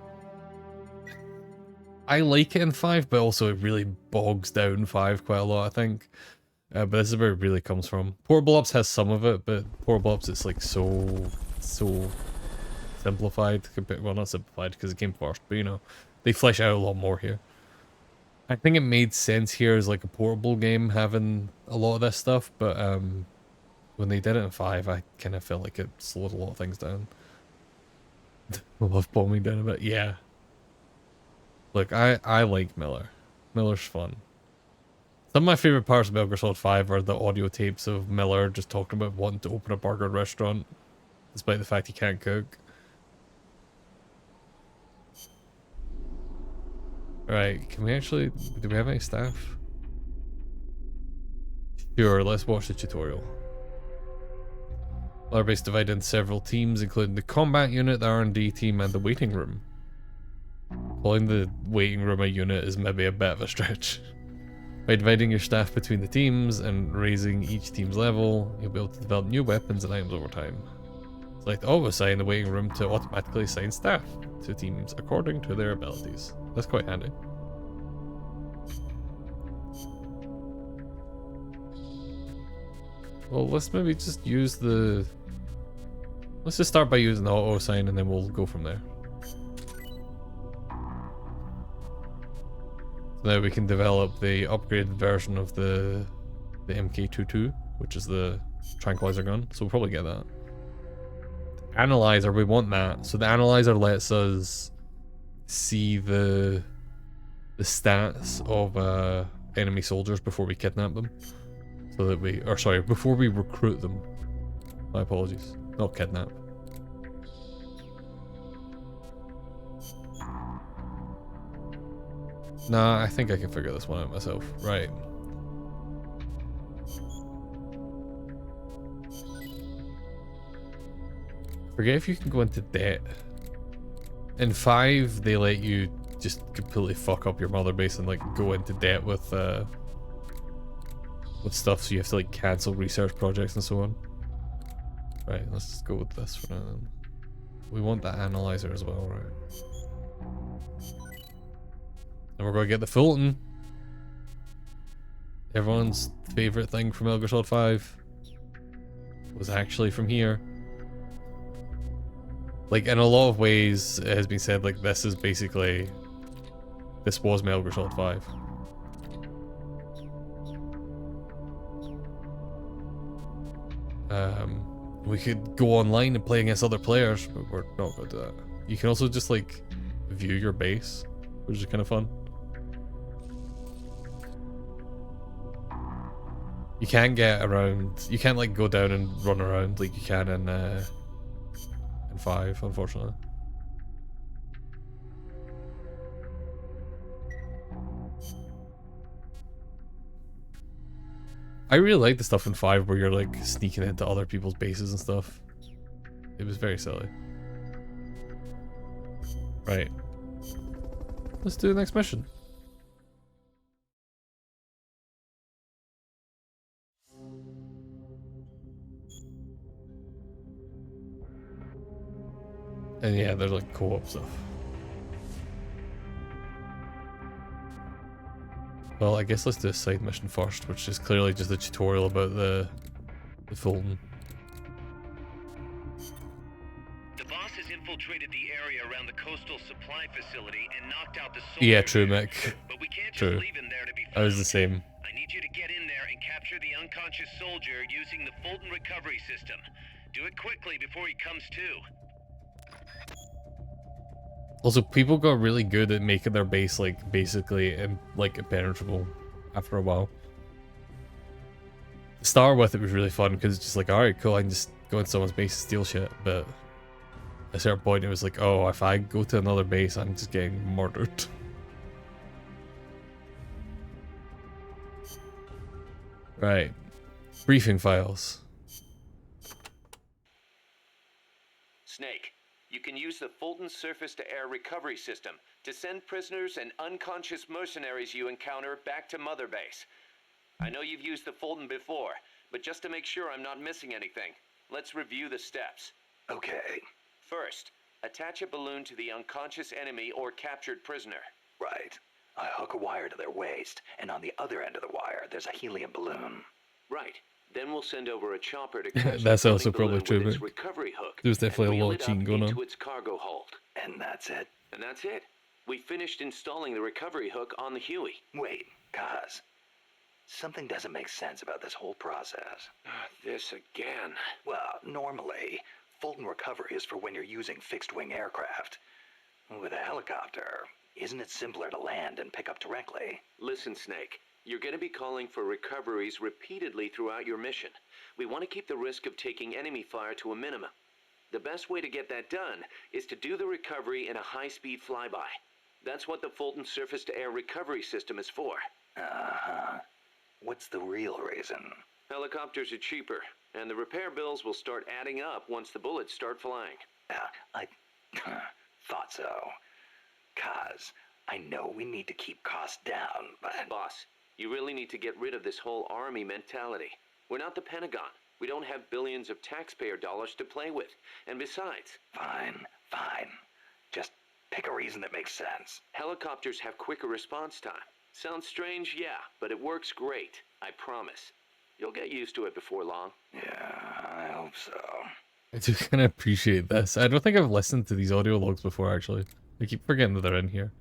I like it in 5, but also it really bogs down 5 quite a lot, I think. But this is where it really comes from. Portable Ops has some of it, but Portable Ops is like so simplified. Well, not simplified because it came first, but you know, they flesh out a lot more here. I think it made sense here as like a portable game having a lot of this stuff, but when they did it in 5, I kind of felt like it slowed a lot of things down. Love bombing down a bit, yeah. Look, I like Miller. Miller's fun. Some of my favorite parts of Metal Gear Solid 5 are the audio tapes of Miller just talking about wanting to open a burger restaurant, despite the fact he can't cook. Right, can we actually... do we have any staff? Sure, let's watch the tutorial. Our base divided into several teams, including the combat unit, the R&D team, and the waiting room. Calling the waiting room a unit is maybe a bit of a stretch. By dividing your staff between the teams and raising each team's level, you'll be able to develop new weapons and items over time. Select auto assign the waiting room to automatically assign staff to teams according to their abilities. That's quite handy. Well, let's maybe just use the... let's just start by using the auto assign and then we'll go from there. So now we can develop the upgraded version of the MK22, which is the tranquilizer gun. So we'll probably get that. Analyzer, we want that. So the analyzer lets us see the stats of enemy soldiers before we kidnap them. So that we, or sorry, before we recruit them. My apologies, not kidnap. Nah, I think I can figure this one out myself. Right. Forget if you can go into debt. In 5, they let you just completely fuck up your mother base and like go into debt with stuff, so you have to like cancel research projects and so on. Right, let's just go with this for now then. We want that analyzer as well, right? And we're going to get the Fulton. Everyone's favorite thing from Metal Gear Solid 5 was actually from here. Like, in a lot of ways, it has been said, like, this is basically... this was Metal Gear Solid 5. We could go online and play against other players, but we're not going to do that. You can also just, like, view your base, which is kind of fun. You can't get around. You can't like go down and run around like you can in 5, unfortunately. I really like the stuff in 5 where you're like sneaking into other people's bases and stuff. It was very silly. Right. Let's do the next mission. And yeah, there's like co-op stuff. Well, I guess let's do a side mission first, which is clearly just a tutorial about the Fulton. The boss has infiltrated the area around the coastal supply facility and knocked out the soldiers. Yeah, true, Mick. But we can't True. just leave him there to be found. I was the same. I need you to get in there and capture the unconscious soldier using the Fulton recovery system. Do it quickly before he comes to. Also, people got really good at making their base like basically like impenetrable after a while. To start with, it was really fun because it's just like, all right, cool, I can just go into someone's base and steal shit. But at a certain point, it was like, oh, if I go to another base, I'm just getting murdered. Right, briefing files. Snake, you can use the Fulton surface-to-air recovery system to send prisoners and unconscious mercenaries you encounter back to Mother Base. I know you've used the Fulton before, but just to make sure I'm not missing anything, let's review the steps. Okay. First, attach a balloon to the unconscious enemy or captured prisoner. Right. I hook a wire to their waist, and on the other end of the wire, there's a helium balloon. Right. Then we'll send over a chopper to catch That's the also floating probably balloon true, with its but recovery hook. there's definitely a and lot wheel of it cheating up going on. into its cargo hold. And that's it? And that's it. We finished installing the recovery hook on the Huey. Wait, Kaz. Something doesn't make sense about this whole process. This again. Well, normally, Fulton recovery is for when you're using fixed-wing aircraft. With a helicopter, isn't it simpler to land and pick up directly? Listen, Snake. You're going to be calling for recoveries repeatedly throughout your mission. We want to keep the risk of taking enemy fire to a minimum. The best way to get that done is to do the recovery in a high-speed flyby. That's what the Fulton surface-to-air recovery system is for. Uh-huh. What's the real reason? Helicopters are cheaper, and the repair bills will start adding up once the bullets start flying. I thought so. Kaz, I know we need to keep costs down, but... Boss, you really need to get rid of this whole army mentality. We're not the Pentagon. We don't have billions of taxpayer dollars to play with. And besides... Fine. Just pick a reason that makes sense. Helicopters have quicker response time. Sounds strange, yeah, but it works great. I promise. You'll get used to it before long. Yeah, I hope so. I do kind of appreciate this. I don't think I've listened to these audio logs before, actually. I keep forgetting that they're in here.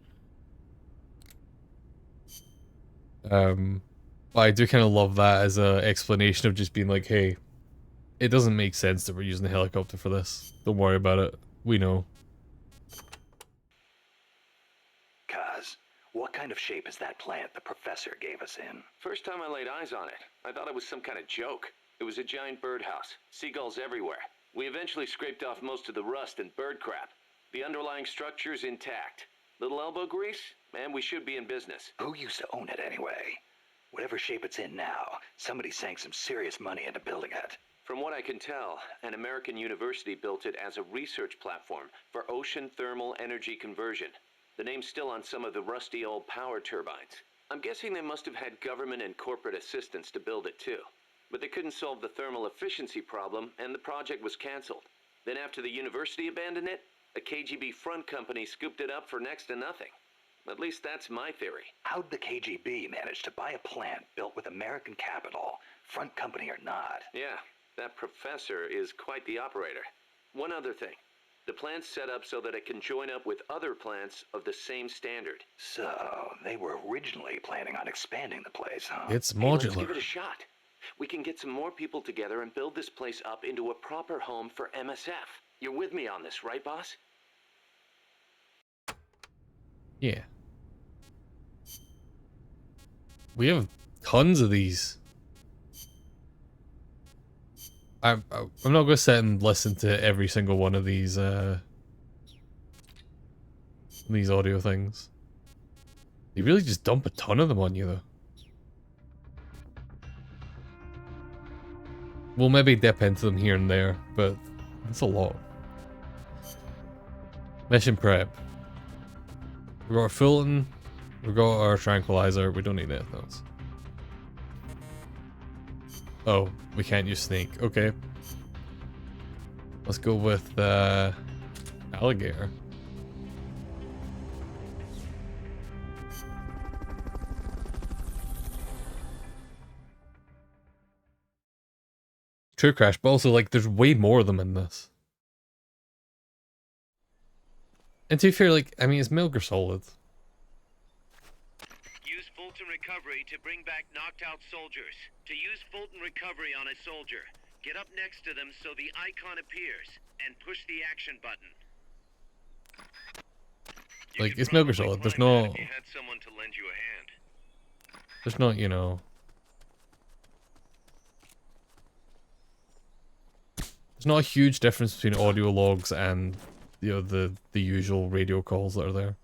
But I do kind of love that as an explanation of just being like, hey, it doesn't make sense that we're using a helicopter for this. Don't worry about it. We know. Kaz, what kind of shape is that plant the professor gave us in? First time I laid eyes on it, I thought it was some kind of joke. It was a giant birdhouse. Seagulls everywhere. We eventually scraped off most of the rust and bird crap. The underlying structure's intact. Little elbow grease? Man, we should be in business. Who used to own it anyway? Whatever shape it's in now, somebody sank some serious money into building it. From what I can tell, an American university built it as a research platform for ocean thermal energy conversion. The name's still on some of the rusty old power turbines. I'm guessing they must have had government and corporate assistance to build it too. But they couldn't solve the thermal efficiency problem, and the project was canceled. Then after the university abandoned it, a KGB front company scooped it up for next to nothing. At least that's my theory. How'd the KGB manage to buy a plant built with American capital, front company or not? Yeah, that professor is quite the operator. One other thing. The plant's set up so that it can join up with other plants of the same standard. So, they were originally planning on expanding the place, huh? It's Hey, let's give modular. it a shot. We can get some more people together and build this place up into a proper home for MSF. You're with me on this, right, boss? Yeah. We have tons of these. I'm not gonna sit and listen to every single one of these audio things. They really just dump a ton of them on you though. We'll maybe dip into them here and there, but it's a lot. Mission prep. We've got our Fulton, we've got our tranquilizer, we don't need anything else. Oh, we can't use snake. Okay. Let's go with alligator. True Crash, but also like there's way more of them in this. And to be fair, like, I mean, it's Metal Gear Solid. Use Fulton Recovery to bring back knocked out soldiers. To use Fulton Recovery on a soldier, get up next to them so the icon appears, and push the action button. Like, it's Metal Gear Solid. There's no... If you had someone to lend you a hand. There's not, you know... There's not a huge difference between audio logs and, you know, the usual radio calls that are there.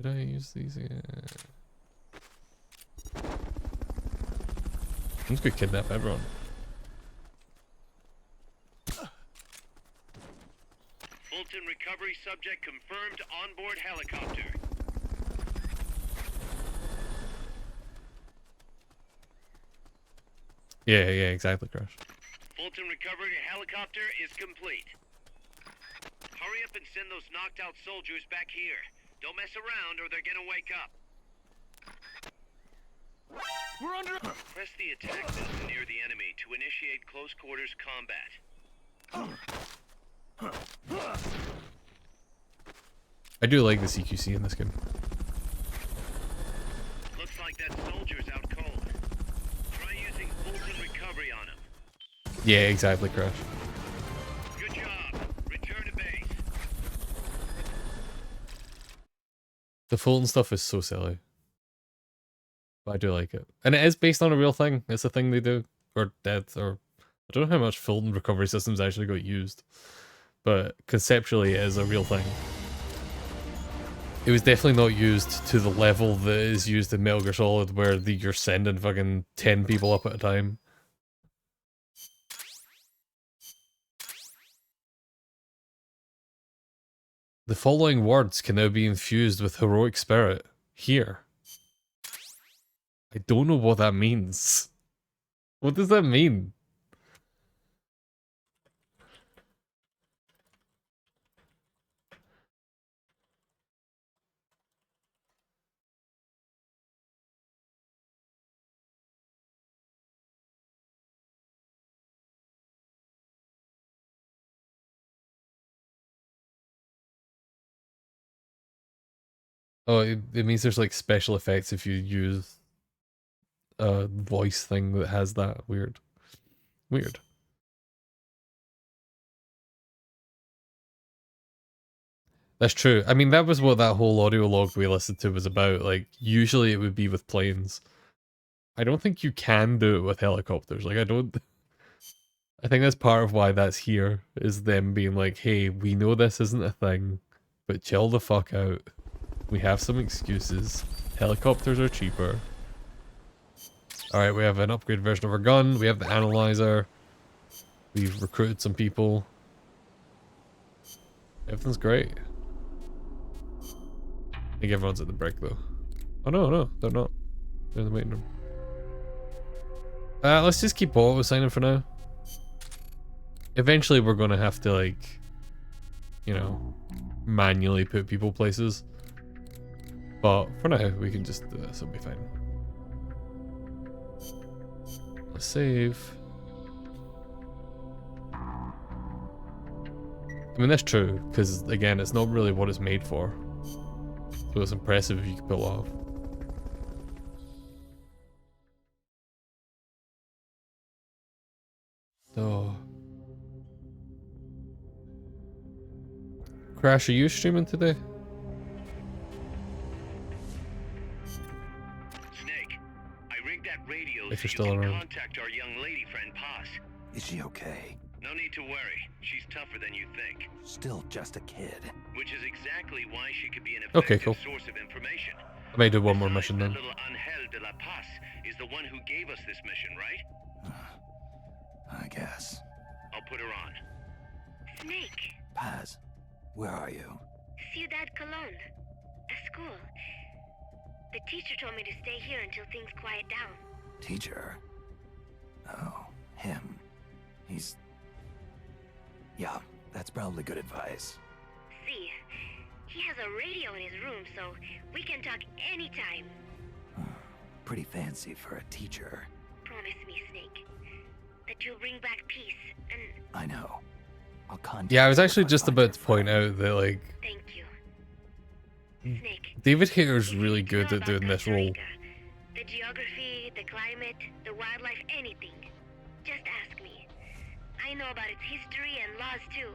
Did I use these? Yeah. I'm just gonna kidnap everyone. Fulton recovery subject confirmed onboard helicopter. Yeah, exactly, Crash. Fulton recovery helicopter is complete. Hurry up and send those knocked out soldiers back here. Don't mess around or they're gonna wake up. We're under... Press the attack button near the enemy to initiate close quarters combat. I do like the CQC in this game. Looks like that soldier's out cold. Try using Fulton recovery on him. Yeah, exactly, Crash. Good job. Return to base. The Fulton stuff is so silly. But I do like it. And it is based on a real thing. It's a thing they do. Or dead. Or I don't know how much Fulton recovery systems actually got used. But conceptually it is a real thing. It was definitely not used to the level that is used in Metal Gear Solid where you're sending fucking 10 people up at a time. The following words can now be infused with heroic spirit. Here. I don't know what that means. What does that mean? Oh, it means there's like special effects if you use a voice thing that has that. Weird. Weird. That's true. I mean, that was what that whole audio log we listened to was about. Like, usually it would be with planes. I don't think you can do it with helicopters. Like, I think that's part of why that's here, is them being like, hey, we know this isn't a thing, but chill the fuck out. We have some excuses. Helicopters are cheaper. Alright, we have an upgraded version of our gun. We have the analyzer. We've recruited some people. Everything's great. I think everyone's at the break though. Oh no, they're not. They're in the waiting room. Let's just keep auto-signing for now. Eventually we're gonna have to, like, you know, manually put people places. But for now, we can just do this, it'll be fine. Let's save. I mean, that's true, because again, it's not really what it's made for. So it's impressive if you can pull it off. Oh. Crash, are you streaming today? Snake, I rigged that radio If so you're you still can around. contact our young lady friend Is she okay? No need to worry. She's tougher than you think. Still just a kid. Which is exactly why she could be an Okay, effective cool. source of information. I may do one more Besides, mission that then. little Angel de la Paz is the one who gave us this mission, right? I guess. I'll put her on. Snake, Paz, where are you? Ciudad Colon. A school. The teacher told me to stay here until things quiet down. Teacher? Oh, him. He's... Yeah, that's probably good advice. See, he has a radio in his room, so we can talk anytime. Pretty fancy for a teacher. Promise me, Snake, that you'll bring back peace and... I know. I'll contact Yeah, I was you actually if just find about your to point friend. out that, like, Thank you. Snake. David Hayter's if you really need to know good at about doing this Costa role. Rica, the geography, the climate, the wildlife, anything. Just ask me. I know about its history and laws too.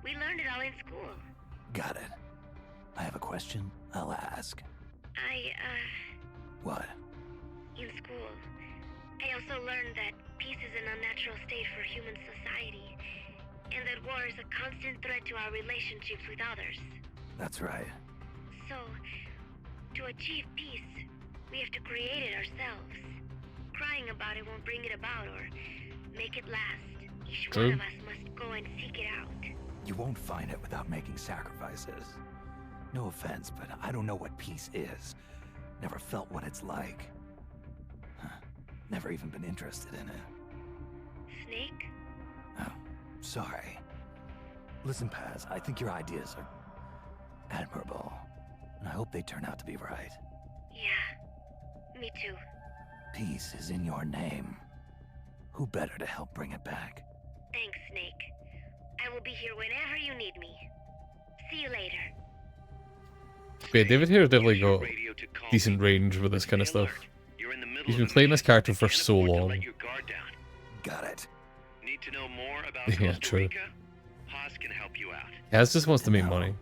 We learned it all in school. Got it. I have a question. I'll ask. What? In school, I also learned that peace is an unnatural state for human society, and that war is a constant threat to our relationships with others. That's right. So, to achieve peace, we have to create it ourselves. Crying about it won't bring it about or make it last. Each True. one of us must go and seek it out. You won't find it without making sacrifices. No offense, but I don't know what peace is. Never felt what it's like. Never even been interested in it. Snake? Oh, sorry. Listen, Paz, I think your ideas are admirable. And I hope they turn out to be right. Yeah, me too. Peace is in your name. Who better to help bring it back? Thanks, Snake. I will be here whenever you need me. See you later. Yeah, David Hayter's definitely Use your got radio to call decent me. range with this kind of Stay alert. stuff. You're in the middle He's of been a playing this mission. character You for can't so afford to long. let your guard down. Got it. Need to know more about Yeah, Costa true. Rica? Haas can help you out. He just wants to make money.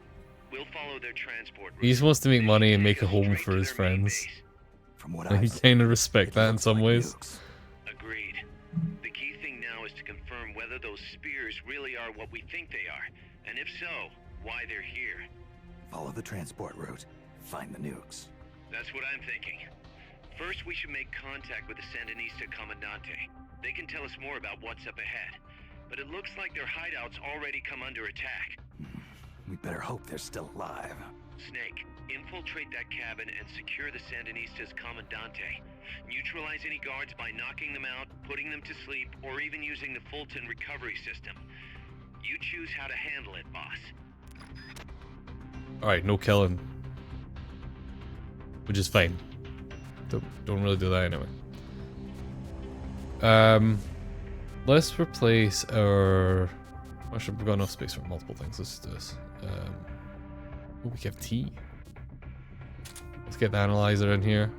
We'll follow their transport route. He just wants to make Then money you and can make take a us home straight for to his their main friends. base. From what And I he kind of respect that in some ways. Agreed. The key thing now is to confirm whether those spears really are what we think they are, and if so, why they're here. Follow the transport route. Find the nukes. That's what I'm thinking. First, we should make contact with the Sandinista Comandante. They can tell us more about what's up ahead. But it looks like their hideout's already come under attack. We better hope they're still alive. Snake, infiltrate that cabin and secure the Sandinista's Comandante. Neutralize any guards by knocking them out, putting them to sleep, or even using the Fulton recovery system. You choose how to handle it, boss. Alright, no killing. Which is fine. Don't really do that anyway. Let's replace our... Actually, we've got enough space for multiple things. Let's do this. Oh, we have tea. Let's get the analyzer in here.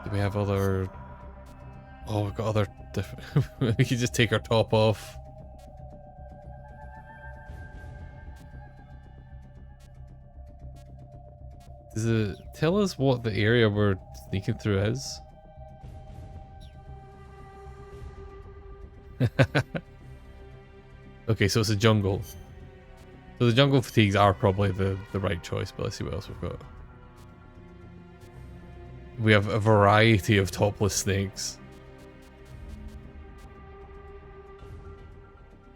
Do we have other... Oh, we've got other different... We can just take our top off. Does it tell us what the area we're sneaking through is? Okay, so it's a jungle. So the jungle fatigues are probably the right choice, but let's see what else we've got. We have a variety of topless snakes.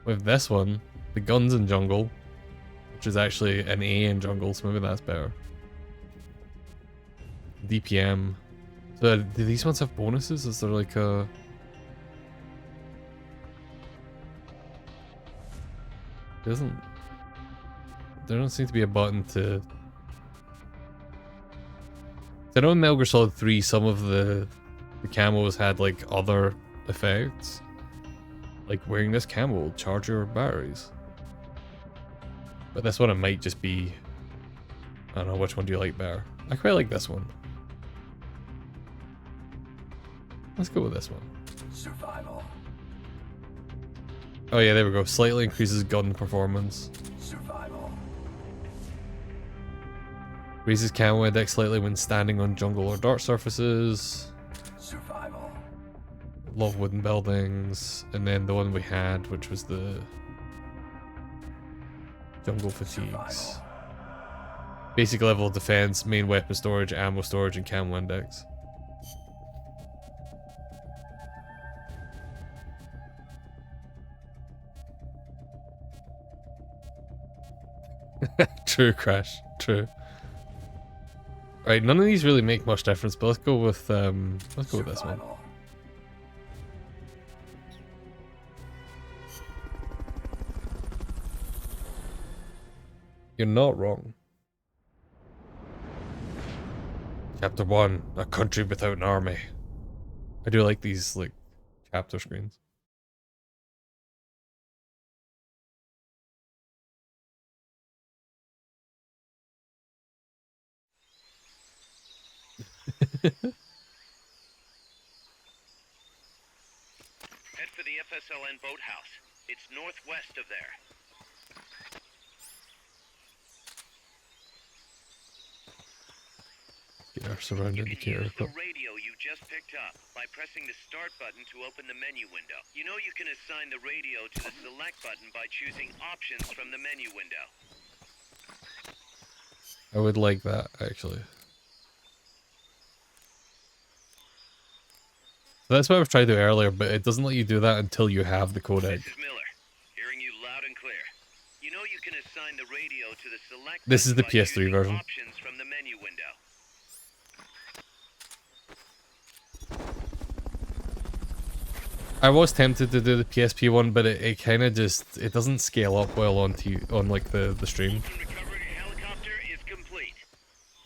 We have this one, the guns in jungle, which is actually an A in jungle, so maybe that's better. DPM. So do these ones have bonuses? Is there like a... There doesn't seem to be a button to... I know in Metal Gear Solid 3 some of the camos had like other effects. Like wearing this camo will charge your batteries. But this one it might just be... I don't know, which one do you like better? I quite like this one. Let's go with this one. Survival. Oh yeah, there we go. Slightly increases gun performance. Survival. Raises camo index slightly when standing on jungle or dark surfaces. Survival. A lot of wooden buildings, and then the one we had, which was the jungle fatigues. Basic level of defense, main weapon storage, ammo storage, and camo index. True, Crash. True. Right, none of these really make much difference, but let's go with this one. You're not wrong. Chapter 1, a country without an army. I do like these, like, chapter screens. Head for the FSLN boathouse. It's northwest of there. Get our surround indicator. Use the radio you just picked up by pressing the start button to open the menu window. You know you can assign the radio to the select button by choosing options from the menu window. I would like that, actually. So that's what I was trying to do earlier, but it doesn't let you do that until you have the codec. This is Miller, hearing you loud and clear. You know you can assign the radio to the select This is the button by PS3 choosing version. options from the menu window. I was tempted to do the PSP one, but it kind of just, it doesn't scale up well on like the stream.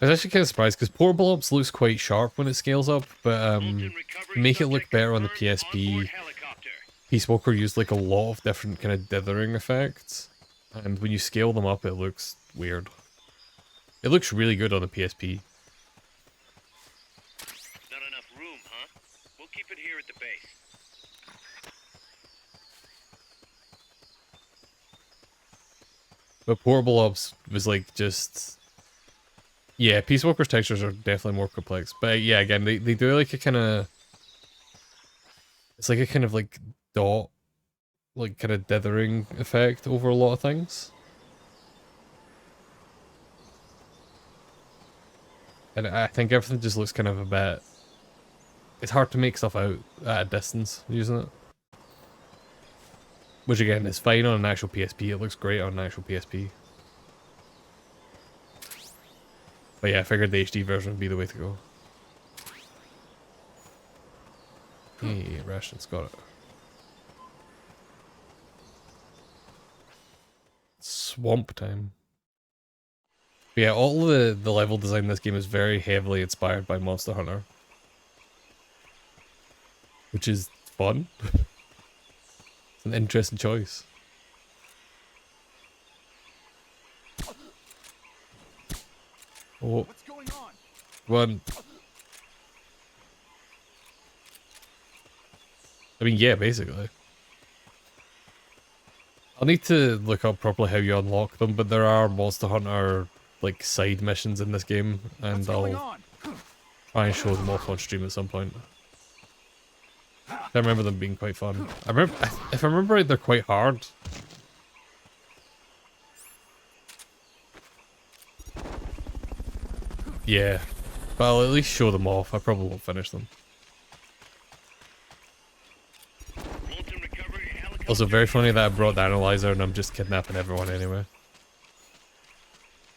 I was actually kind of surprised because Portable Ops looks quite sharp when it scales up, but to make it look better on the PSP, Peace Walker used like a lot of different kind of dithering effects, and when you scale them up, it looks weird. It looks really good on the PSP. Not enough room, huh? We'll keep it here at the base. But Portable Ops was like just... Yeah, Peace Walker's textures are definitely more complex. But yeah, again, they do like a kind of... It's like a kind of like dot, like kind of dithering effect over a lot of things. And I think everything just looks kind of a bit... It's hard to make stuff out at a distance using it. Which again is fine on an actual PSP, it looks great on an actual PSP. But yeah, I figured the HD version would be the way to go. Hey, rations, got it. Swamp time. But yeah, all the level design in this game is very heavily inspired by Monster Hunter. Which is fun. It's an interesting choice. Oh. What's going on? One. I mean, yeah, basically. I'll need to look up properly how you unlock them, but there are Monster Hunter, like, side missions in this game, and I'll try and show them off on stream at some point. I remember them being quite fun. If I remember right, they're quite hard. Yeah, but I'll at least show them off. I probably won't finish them. Also, very funny that I brought the analyzer and I'm just kidnapping everyone anyway.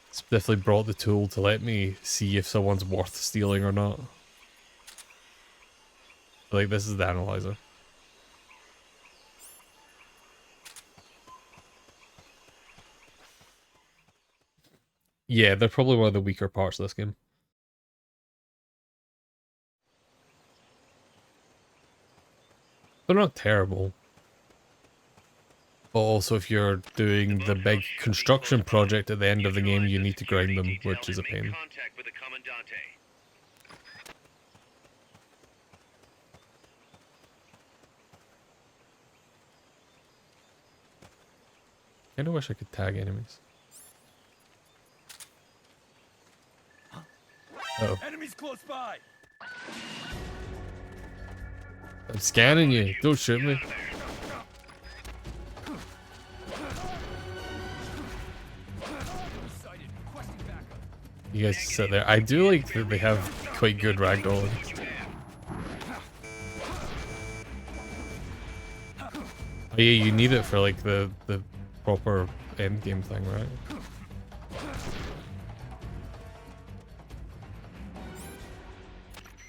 It's definitely brought the tool to let me see if someone's worth stealing or not. Like, this is the analyzer. Yeah, they're probably one of the weaker parts of this game. They're not terrible. But also, if you're doing the big construction project at the end of the game, you need to grind them, which is a pain. I kinda wish I could tag enemies. Enemies close by. I'm scanning you. Don't shoot me. You guys sit there. I do like that they have quite good ragdolling. Oh yeah, you need it for like the proper end game thing, right?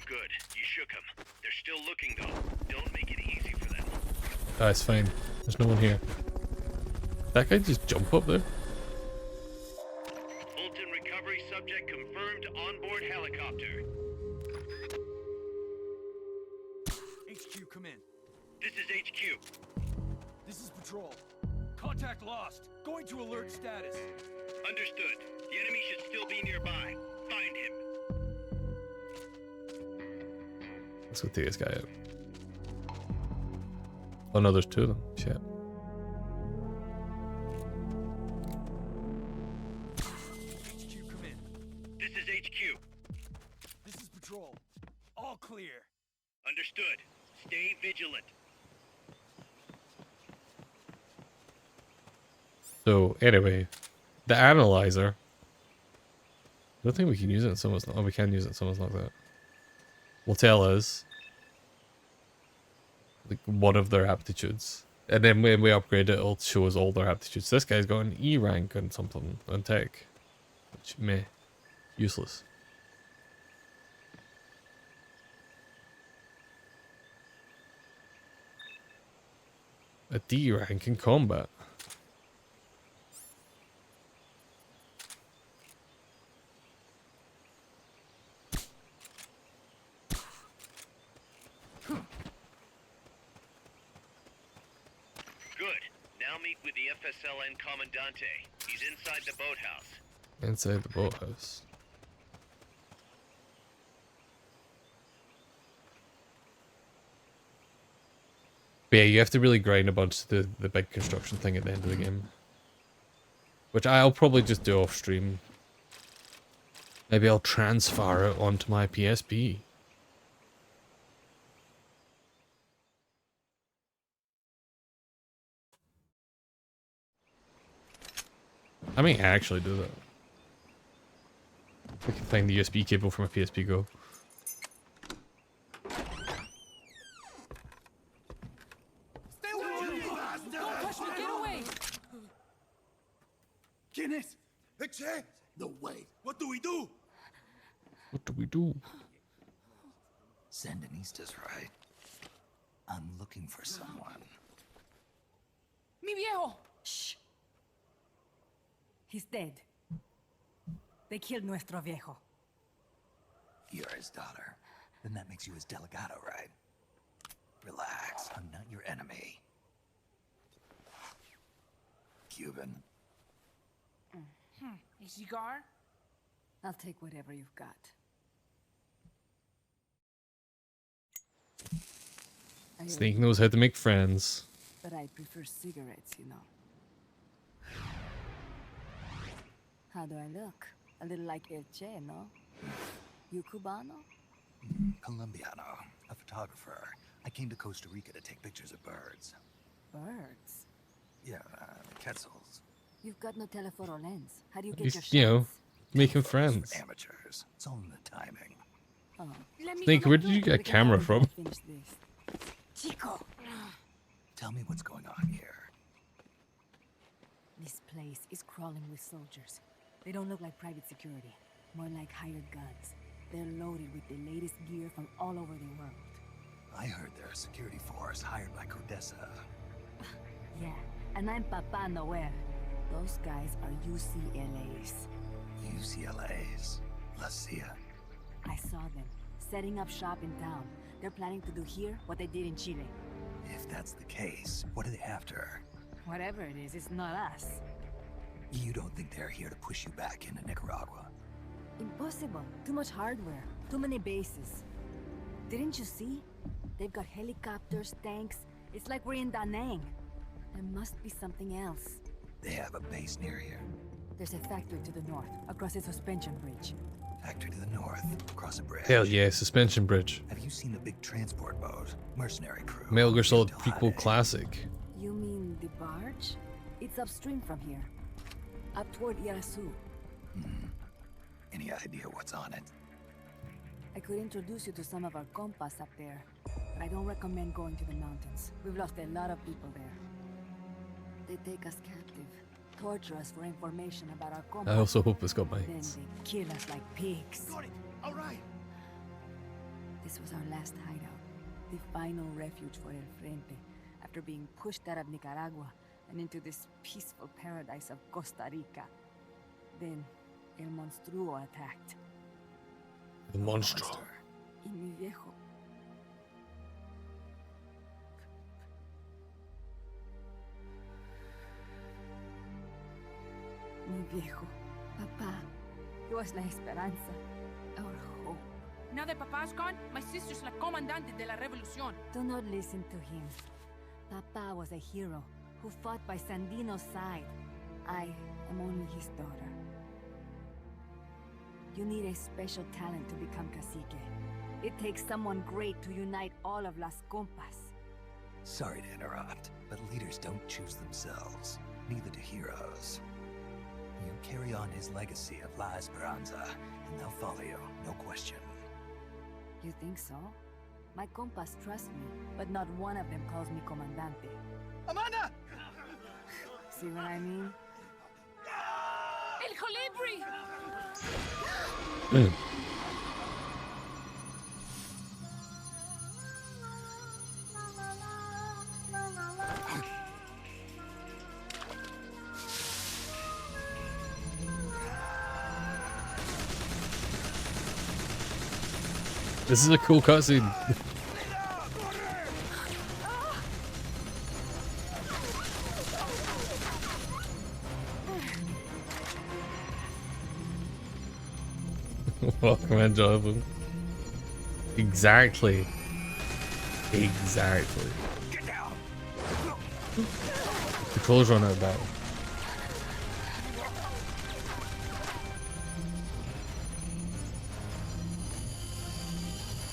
Good. You shook them. They're still looking though. Don't make it easy for them. That's fine. There's no one here. That guy just jump up there? Fulton recovery subject confirmed onboard helicopter. HQ, come in. This is HQ. This is Patrol. Contact lost. Going to alert status. Understood. The enemy should still be nearby. Find him. Let's go take this guy out. Oh no, there's two of them. Shit. HQ, come in. This is HQ. This is Patrol. All clear. Understood. Stay vigilant. So anyway, the analyzer. I don't think we can use it in someone's. Oh, we can use it in someone's like that. Will tell us like one of their aptitudes, and then when we upgrade it, it'll show us all their aptitudes. This guy's got an E rank on something on tech, which meh, useless. A D rank in combat. Meet with the FSLN Commandante. He's inside the boathouse. Inside the boathouse. But yeah, you have to really grind a bunch of the big construction thing at the end of the game. Which I'll probably just do off stream. Maybe I'll transfer it onto my PSP. I may actually do that. I can find the USB cable from a PSP Go. Stay away! Don't touch me! Get away! Guinness! Victor! No way! What do we do? What do we do? Sandinista's right. I'm looking for someone. Mi viejo! Shh! He's dead. They killed nuestro viejo. You're his daughter. Then that makes you his delegado, right? Relax, I'm not your enemy. Cuban. A cigar? I'll take whatever you've got. Snake knows how to make friends. But I prefer cigarettes, you know. How do I look? A little like El Che, no? You Cubano? Colombiano, a photographer. I came to Costa Rica to take pictures of birds. Birds? Yeah, quetzals. You've got no telephoto lens. How do you get He's, your shots? you know, making friends. For amateurs. It's all in the timing. Oh. Snake, where did you get a camera from? Finish this. Chico! Tell me what's going on here. This place is crawling with soldiers. They don't look like private security, more like hired guns. They're loaded with the latest gear from all over the world. I heard they're a security force hired by Codessa. Yeah, and I'm Papa Noel. Those guys are UCLAs. UCLAs? La CIA? I saw them, setting up shop in town. They're planning to do here what they did in Chile. If that's the case, what are they after? Whatever it is, it's not us. You don't think they're here to push you back into Nicaragua? Impossible. Too much hardware. Too many bases. Didn't you see? They've got helicopters, tanks. It's like we're in Da Nang. There must be something else. They have a base near here. There's a factory to the north, across the suspension bridge. Factory to the north, across a bridge. Hell yeah, suspension bridge. Have you seen the big transport boat? Mercenary crew. Metal Gear Solid prequel classic. You mean the barge? It's upstream from here. Up toward Irasu. Any idea what's on it? I could introduce you to some of our compas up there, but I don't recommend going to the mountains. We've lost a lot of people there. They take us captive, torture us for information about our compas. I also hope it's got my Then they kill us like pigs. All right. This was our last hideout, the final refuge for El Frente, after being pushed out of Nicaragua and into this peaceful paradise of Costa Rica. Then El Monstruo attacked. The monster. Y mi viejo. Mi viejo. Papá. He was la esperanza. Our hope. Now that Papa's gone, my sister's la comandante de la revolución. Do not listen to him. Papa was a hero who fought by Sandino's side. I am only his daughter. You need a special talent to become cacique. It takes someone great to unite all of Las Compas. Sorry to interrupt, but leaders don't choose themselves. Neither do heroes. You carry on his legacy of La Esperanza, and they'll follow you, no question. You think so? My compas trust me, but not one of them calls me comandante. Amanda! See what I mean? El Colibri! This is a cool cutscene. Welcome in, Jonathan. Exactly. Exactly. Controls run out of battle.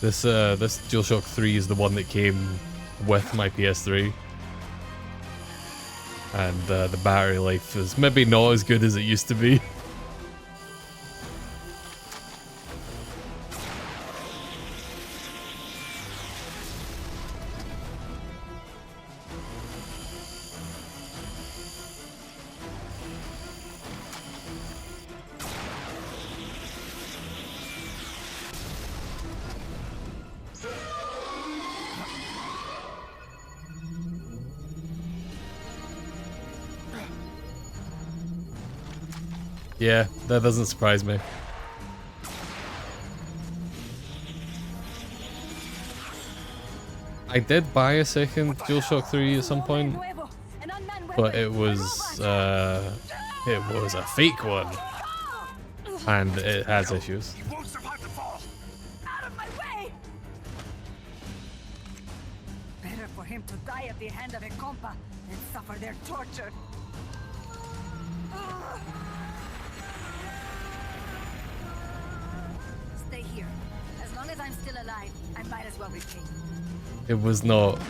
This DualShock 3 is the one that came with my PS3. And the battery life is maybe not as good as it used to be. Yeah, that doesn't surprise me. I did buy a second DualShock 3 at some point, but it was a fake one, and it has issues. Out of my way! Better for him to die at the hand of a compa than suffer their torture. Stay here. As long as I'm still alive, I might as well repay. It was not.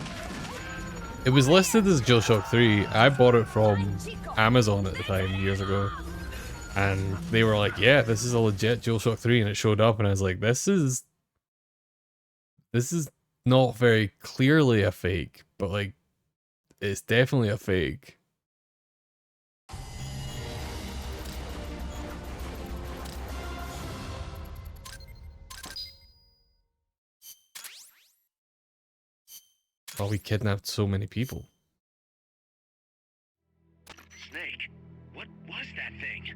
It was listed as DualShock 3. I bought it from Amazon at the time, years ago. And they were like, yeah, this is a legit DualShock 3. And it showed up and I was like, this is not very clearly a fake. But like, it's definitely a fake. Oh, we kidnapped so many people. Snake, what was that thing?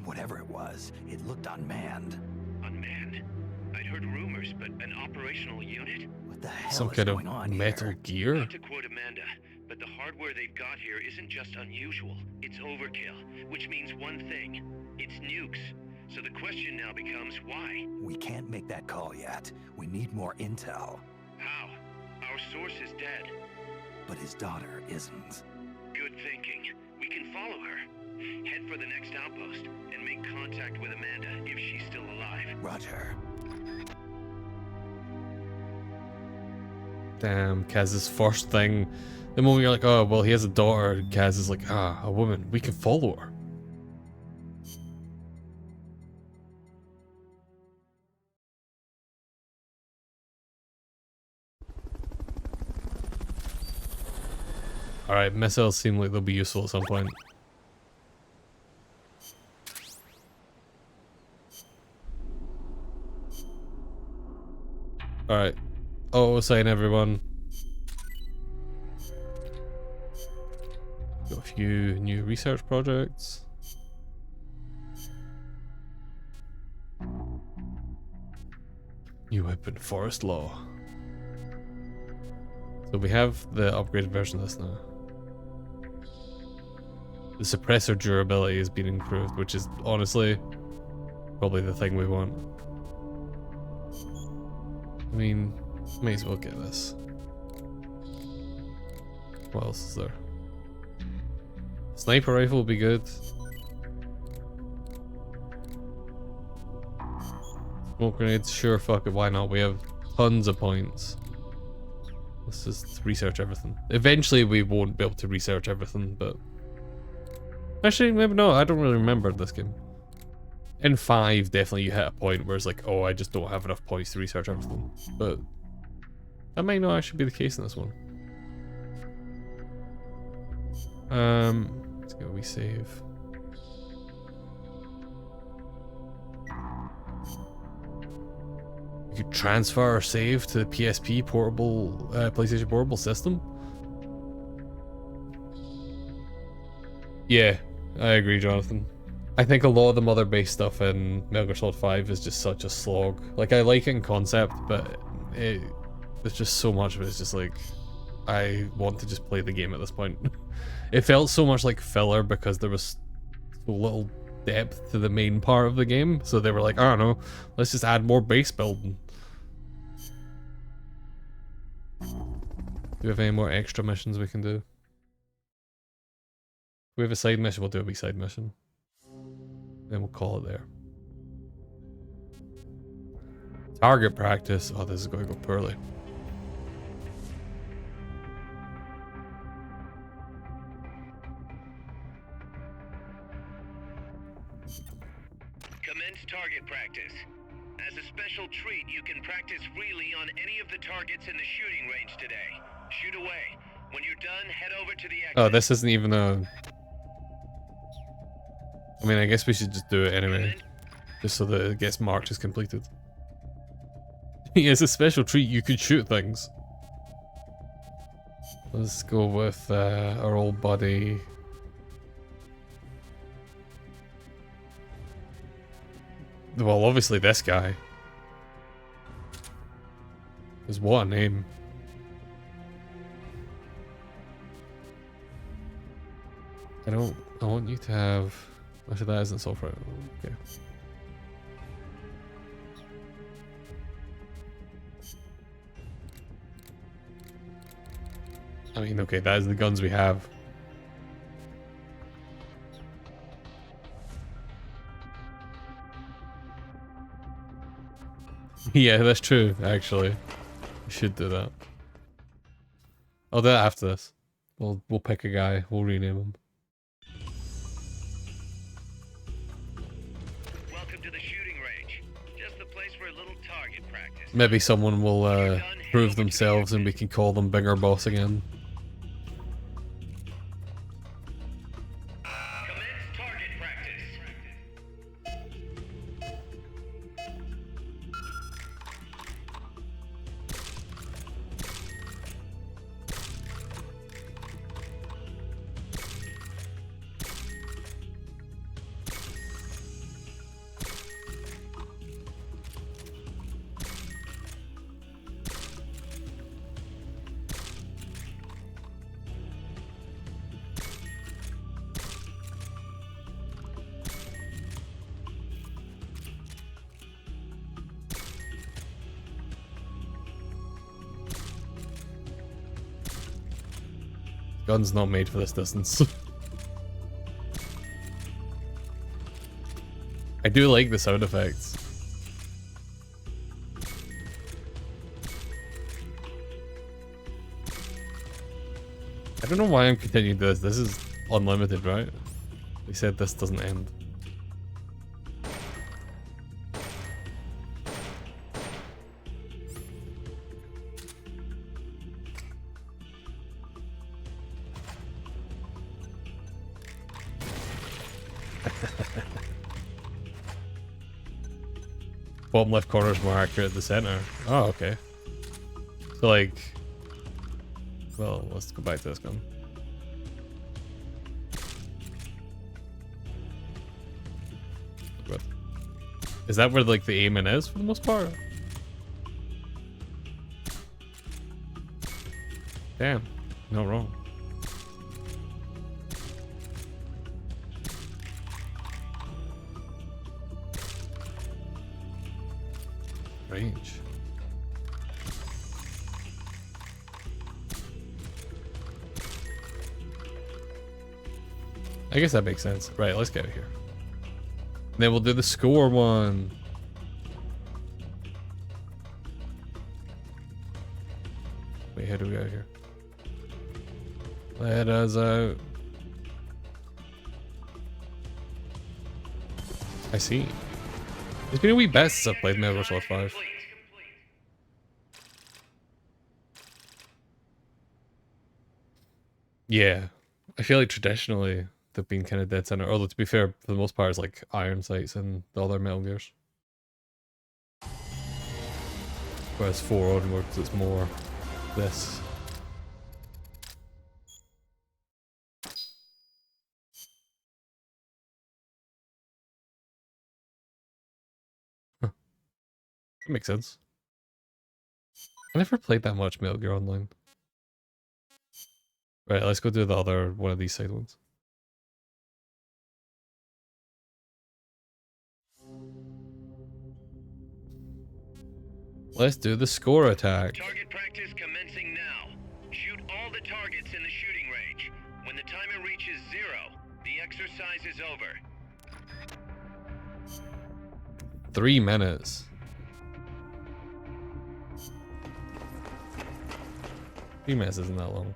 Whatever it was, it looked unmanned. Unmanned? I'd heard rumors, but an operational unit? What the hell Some is kind going of on metal here? gear? Not to quote Amanda, but the hardware they've got here isn't just unusual, it's overkill, which means one thing, it's nukes. So the question now becomes why? We can't make that call yet. We need more intel. How? Our source is dead. But his daughter isn't. Good thinking. We can follow her. Head for the next outpost and make contact with Amanda if she's still alive. Roger. Damn, Kaz's first thing. The moment you're like, oh, well, he has a daughter, Kaz is like, ah, a woman, we can follow her. Alright, missiles seem like they'll be useful at some point. Alright. Oh, saying everyone. Got a few new research projects. New weapon, forest law. So we have the upgraded version of this now. The suppressor durability has been improved, which is honestly probably the thing we want. I mean, may as well get this. What else is there? Sniper rifle would be good. Smoke grenades, sure, fuck it, why not? We have tons of points. Let's just research everything. Eventually we won't be able to research everything, but... Actually, maybe no, I don't really remember this game. In 5, definitely you hit a point where it's like, oh, I just don't have enough points to research everything. But that might not actually be the case in this one. Let's go resave. You could transfer or save to the PSP portable, PlayStation portable system. Yeah, I agree, Jonathan. I think a lot of the mother-based stuff in Metal Gear Solid 5 is just such a slog. Like, I like it in concept, but there's just so much of it. It's just like, I want to just play the game at this point. It felt so much like filler because there was so little depth to the main part of the game. So they were like, I don't know, let's just add more base building. Do we have any more extra missions we can do? If we have a side mission, we'll do a wee side mission. Then we'll call it there. Target practice. Oh, this is going to go poorly. Commence target practice. As a special treat, you can practice freely on any of the targets in the shooting range today. Shoot away. When you're done, head over to the exit. Oh, this isn't even a... I mean, I guess we should just do it anyway. Just so that it gets marked as completed. As a special treat, you could shoot things. Let's go with our old buddy. Well, obviously this guy. Because what a name. I want you to have... Actually, that isn't software. Okay. I mean, okay, that is the guns we have. Yeah, that's true, actually. We should do that. I'll do that after this. We'll pick a guy, we'll rename him. Maybe someone will prove themselves and we can call them Binger Boss again. Gun's not made for this distance. I do like the sound effects. I don't know why I'm continuing this. This is unlimited, right? We said this doesn't end. Bottom left corner is more accurate at the center. Oh, okay. So like, well, let's go back to this gun. What? Is that where like the aiming is for the most part? Damn, not wrong. Range. I guess that makes sense. Right, let's get out of here. Then we'll do the score one. Wait, how do we get out of here? Let us out. I see. It's been a wee bit since I've played Metal Gear Solid 5. Yeah. I feel like traditionally they've been kind of dead center. Although to be fair, for the most part it's like iron sights and the other Metal Gears. Whereas 4 onwards it's more this. That makes sense. I never played that much Metal Gear Online. Right, let's go do the other one of these side ones. Let's do the score attack. Target practice commencing now. Shoot all the targets in the shooting range. When the timer reaches 0, the exercise is over. 3 minutes. 3 minutes isn't that long.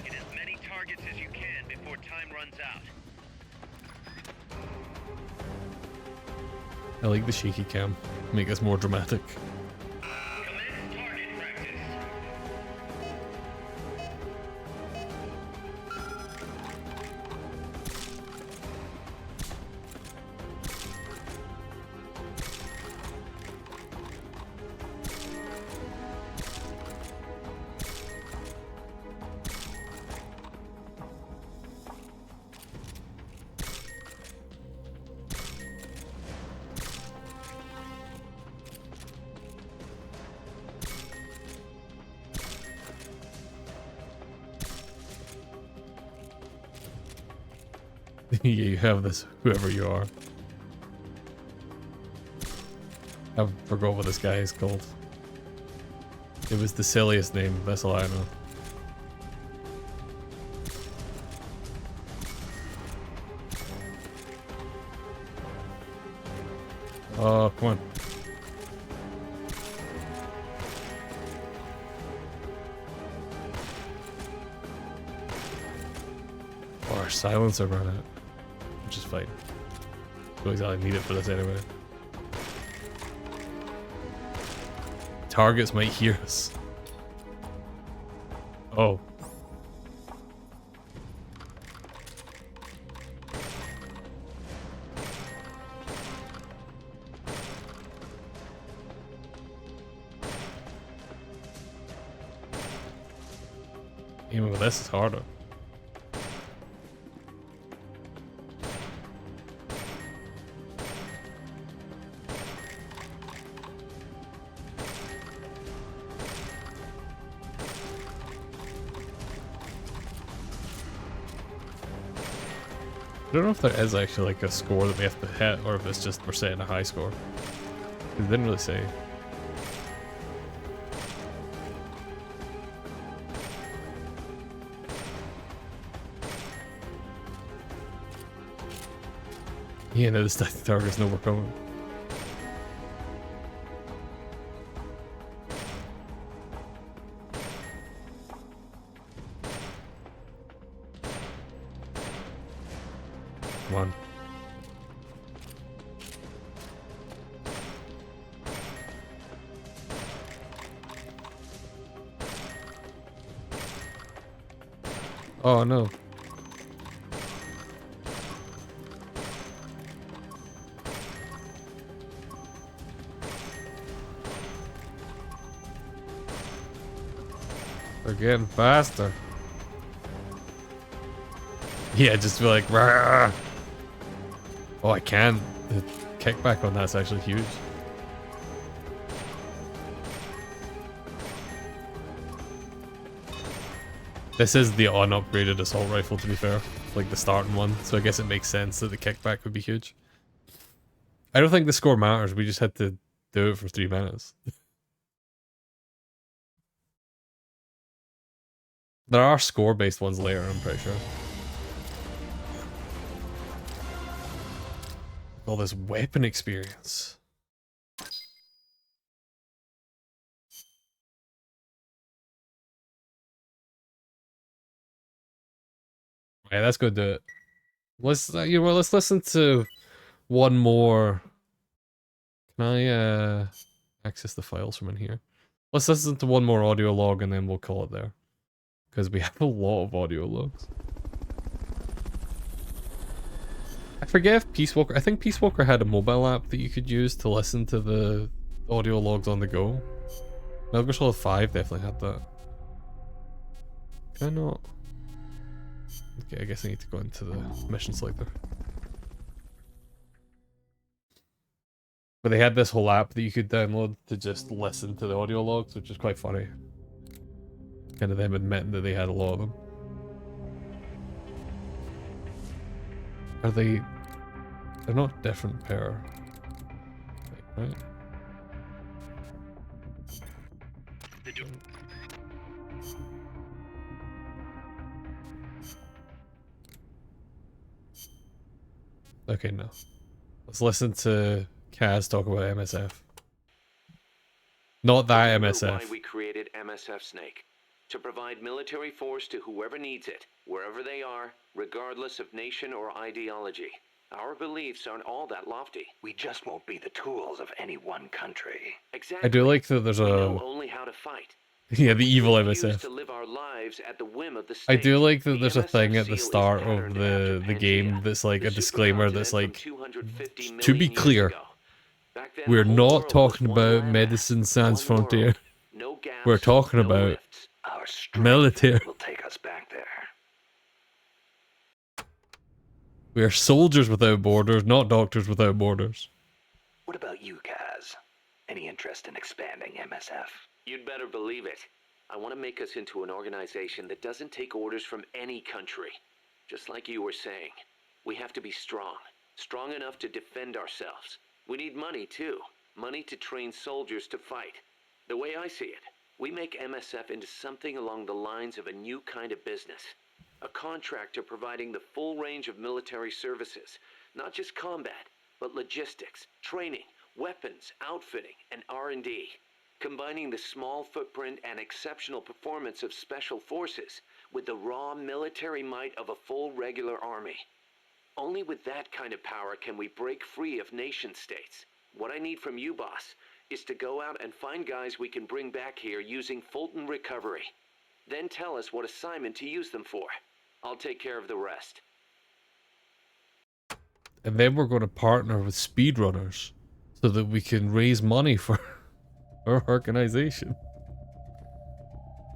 Hit as many targets as you can before time runs out. I like the shaky cam. Make this more dramatic. Commence target practice. Yeah, you have this, whoever you are. I forgot what this guy is called. It was the silliest name, that's all I know. Oh, come on. Oh, our silencer ran out. Which is fine. Don't exactly need it for this anyway. Targets might hear us. Oh. Even with this, it's harder. I don't know if there is actually like a score that we have to hit, or if it's just we're setting a high score. It didn't really say. Yeah, no, the target's nowhere coming. Come on. Oh no. They're getting faster. Yeah, just be like, rah! Oh, I can. The kickback on that's actually huge. This is the unupgraded assault rifle, to be fair. Like the starting one, so I guess it makes sense that the kickback would be huge. I don't think the score matters, we just had to do it for 3 minutes. There are score-based ones later, I'm pretty sure. All this weapon experience. Yeah, let's go do it. Let's let's listen to one more. Can I access the files from in here? Let's listen to one more audio log and then we'll call it there. Because we have a lot of audio logs. I forget if Peace Walker... I think Peace Walker had a mobile app that you could use to listen to the audio logs on the go. Metal Gear Solid 5 definitely had that. Can I not? Okay, I guess I need to go into the mission selector. But they had this whole app that you could download to just listen to the audio logs, which is quite funny. Kind of them admitting that they had a lot of them. Are they... They're not different per... Right? Okay, no. Let's listen to Kaz talk about MSF. Not that MSF. Why we created MSF, Snake. To provide military force to whoever needs it, wherever they are, regardless of nation or ideology. Our beliefs aren't all that lofty. We just won't be the tools of any one country. Exactly. I do like that there's We a... know only how to fight. Yeah, the evil We used MSF. to live our lives at the whim of the I state. do like that there's a MSF thing at the seal is start of patterned the after game Pangea, that's like the a disclaimer that's supercontinent like, from 250 to be million years clear, ago. Back then, we're the whole not world was talking one about landmass, Medicine Sans one Frontier. world. No gaps, We're talking no about rifts. Our strength military. will take us back there. We are soldiers without borders, not doctors without borders. What about you, Kaz? Any interest in expanding MSF? You'd better believe it. I want to make us into an organization that doesn't take orders from any country. Just like you were saying, we have to be strong. Strong enough to defend ourselves. We need money, too. Money to train soldiers to fight. The way I see it, we make MSF into something along the lines of a new kind of business. A contractor providing the full range of military services. Not just combat, but logistics, training, weapons, outfitting, and R&D. Combining the small footprint and exceptional performance of special forces with the raw military might of a full regular army. Only with that kind of power can we break free of nation states. What I need from you, boss, is to go out and find guys we can bring back here using Fulton Recovery. Then tell us what assignment to use them for. I'll take care of the rest. And then we're going to partner with speedrunners so that we can raise money for our organization.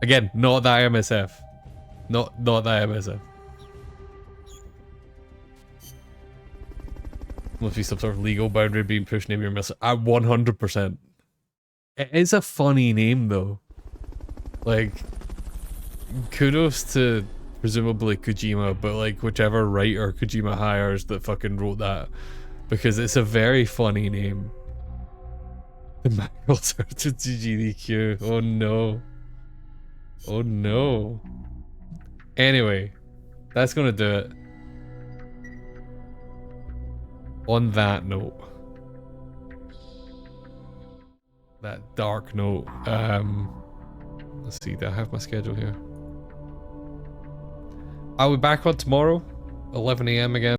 Again, not that MSF. Not that MSF. Must be some sort of legal boundary being pushed near your missile. 100%. It is a funny name though. Like, kudos to presumably Kojima, but like whichever writer Kojima hires that fucking wrote that, because it's a very funny name. The mackerel turns to GDQ. Oh no. Oh no. Anyway, that's gonna do it. On that note, that dark note, let's see, do I have my schedule here? I'll be back on tomorrow, 11 AM again.